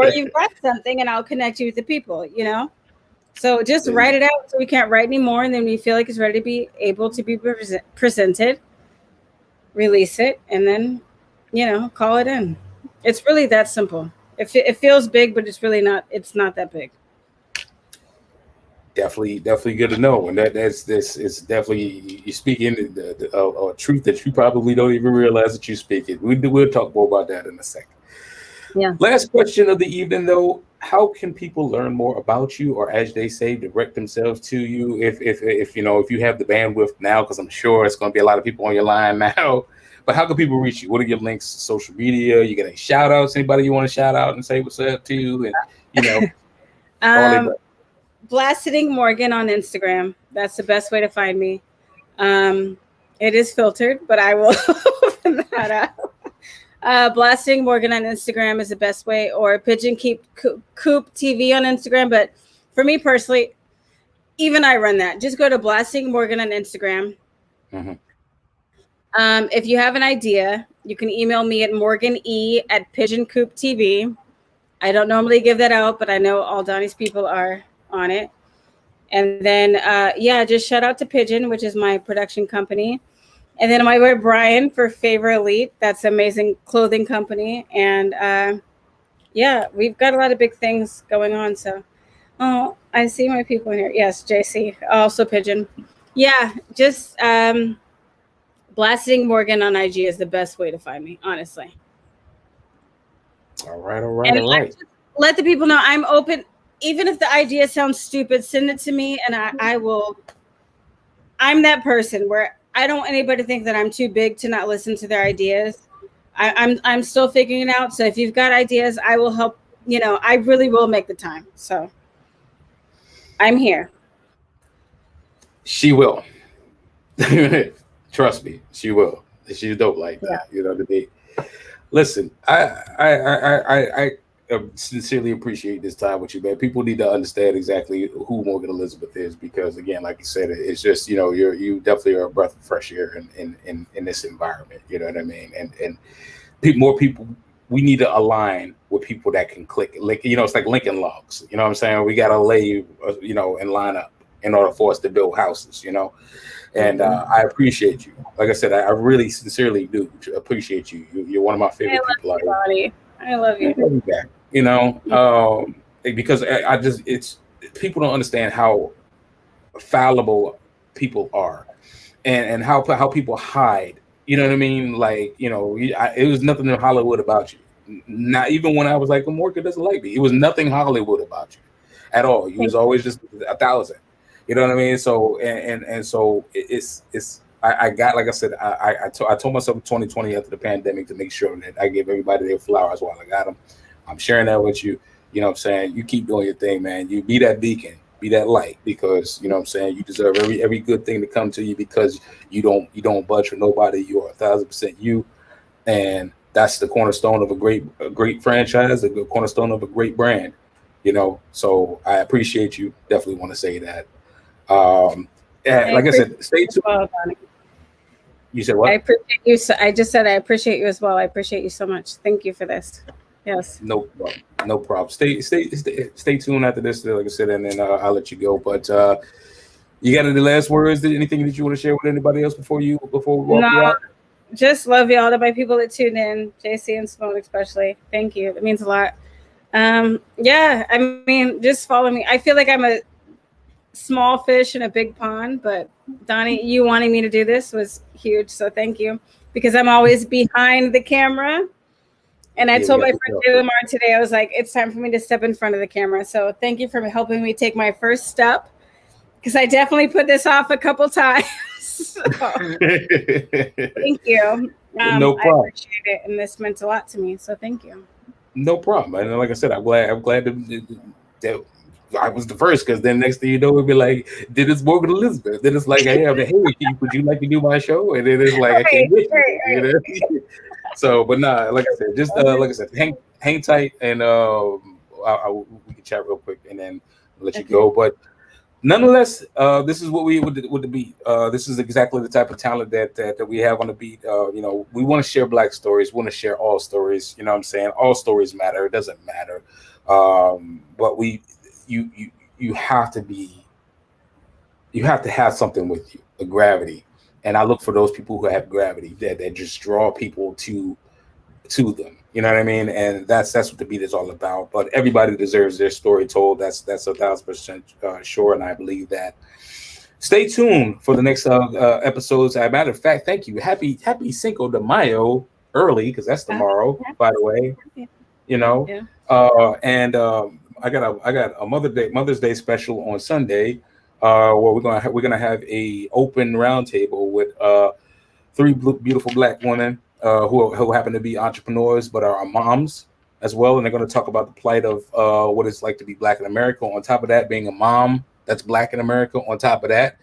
you've got something, and I'll connect you with the people. So just write it out. So we can't write anymore, and then we feel like it's ready to be able to be presented. Release it, and then call it in. It's really that simple. It feels big, but it's really not. It's not that big. Definitely good to know. And that's definitely, you're speaking a truth that you probably don't even realize that you're speaking. We'll talk more about that in a second. Yeah. Last question of the evening, though: how can people learn more about you, or as they say, direct themselves to you? If you have the bandwidth now, because I'm sure it's going to be a lot of people on your line now. But how can people reach you? What are your links? Social media? You get any shout outs? Anybody you want to shout out and say what's up to you? And Blasting Morgan on Instagram. That's the best way to find me. It is filtered, but I will open that up. Blasting Morgan on Instagram is the best way, or Pigeon Coop TV on Instagram. But for me personally, even I run that. Just go to Blasting Morgan on Instagram. Mm-hmm. If you have an idea, you can email me at morgane@Pigeon Coop TV. I don't normally give that out, but I know all Donnie's people are on it. And then just shout out to Pigeon, which is my production company. And then my boy Brian for Favor Elite. That's an amazing clothing company. And we've got a lot of big things going on. So Oh, I see my people in here. Yes, JC, also Pigeon. Yeah, just blasting Morgan on IG is the best way to find me, honestly. All right, all right, And all right. let the people know I'm open. Even if the idea sounds stupid, send it to me, and I will. I'm that person where I don't want anybody to think that I'm too big to not listen to their ideas. I'm still figuring it out. So if you've got ideas, I will help. You know, I really will make the time. So I'm here. She will. Trust me, she will. She's dope like that. Yeah. You know what I mean? Listen, I sincerely appreciate this time with you, man. People need to understand exactly who Morgan Elizabeth is because, again, like you said, it's just you definitely are a breath of fresh air in this environment. You know what I mean? And more people. We need to align with people that can click. Like it's like Lincoln Logs. You know what I'm saying? We got to lay and line up in order for us to build houses. And I appreciate you. Like I said, I really sincerely do appreciate you. You're one of my favorite people. I love you. I love you back. Because I just it's people don't understand how fallible people are, and how people hide. You know what I mean? Like it was nothing in Hollywood about you. Not even when I was like, Morgan doesn't like me. It was nothing Hollywood about you at all. You was always just 1,000. You know what I mean? So so it's I got, like I said, I told myself in 2020 after the pandemic to make sure that I give everybody their flowers while I got them. I'm sharing that with you. You know what I'm saying? You keep doing your thing, man. You be that beacon, be that light, because you know what I'm saying, you deserve every good thing to come to you because you don't budge for nobody. You are 1,000% you, and that's the cornerstone of a great franchise, the cornerstone of a great brand. So I appreciate you. Definitely want to say that. Like I said, stay tuned. Well, You said what? I appreciate you. I just said I appreciate you as well. I appreciate you so much. Thank you for this. Yes. No problem. No problem. Stay tuned after this, like I said, and then I'll let you go. But you got any last words? Anything that you want to share with anybody else before we walk you out? Just love y'all, to my people that tune in, JC and Simone especially. Thank you. It means a lot. Yeah, I mean, just follow me. I feel like I'm a small fish in a big pond, but Donnie, you wanting me to do this was huge. So thank you, because I'm always behind the camera. And I told my friend Lamar today, I was like, it's time for me to step in front of the camera. So thank you for helping me take my first step, because I definitely put this off a couple times. So, thank you. No problem. I appreciate it, and this meant a lot to me. So thank you. No problem. And like I said, I'm glad that I was the first, because then next thing you know, we'll be like, did it's Morgan Elizabeth? Then it's like, hey, would you like to do my show? And then it's like, I can't wait. Right. So, but nah, like I said, just like I said, hang tight, and we can chat real quick, and then let you go. But nonetheless, this is what we would the beat. This is exactly the type of talent that we have on the beat. We want to share Black stories. We want to share all stories. You know what I'm saying? All stories matter. It doesn't matter. But you have to have something with you, a gravity. And I look for those people who have gravity that just draw people to them. You know what I mean? And that's what the beat is all about. But everybody deserves their story told. That's 1,000% sure, and I believe that. Stay tuned for the next episodes. As a matter of fact, thank you. Happy Cinco de Mayo early, because that's tomorrow, by the way. And I got a Mother's Day special on Sunday, where we're gonna have a open roundtable with 3 beautiful Black women who happen to be entrepreneurs, but are moms as well, and they're going to talk about the plight of what it's like to be Black in America. On top of that, being a mom that's Black in America. On top of that,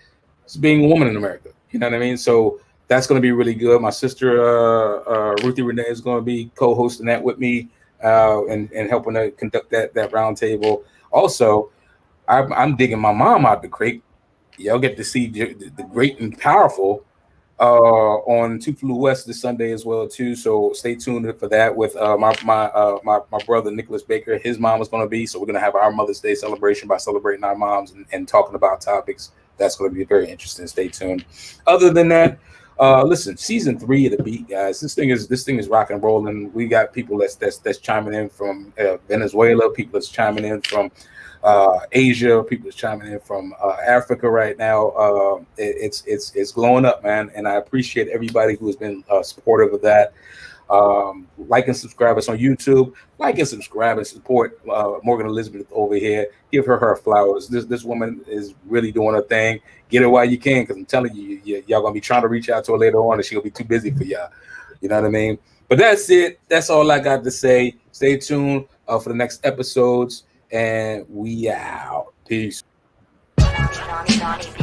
it's being a woman in America. You know what I mean? So that's going to be really good. My sister Ruthie Renee is going to be co-hosting that with me and helping to conduct that roundtable. Also, I'm digging my mom out the crate. Y'all get to see the great and powerful on Tuvalu West this Sunday as well too. So stay tuned for that with my brother Nicholas Baker. His mom is going to be. So we're going to have our Mother's Day celebration by celebrating our moms and talking about topics. That's going to be very interesting. Stay tuned. Other than that, listen, season 3 of the beat, guys. This thing is rock and rolling. We got people that's chiming in from Venezuela. People that's chiming in from Asia. People is chiming in from Africa right now. It's blowing up, man, and I appreciate everybody who has been supportive of that. Like and subscribe us on YouTube. Like and subscribe and support Morgan Elizabeth over here. Give her flowers. This woman is really doing her thing. Get her while you can, because I'm telling you, y'all gonna be trying to reach out to her later on, and she'll be too busy for y'all. You know what I mean? But that's it. That's all I got to say. Stay tuned for the next episodes, and we out. Peace. Donnie B.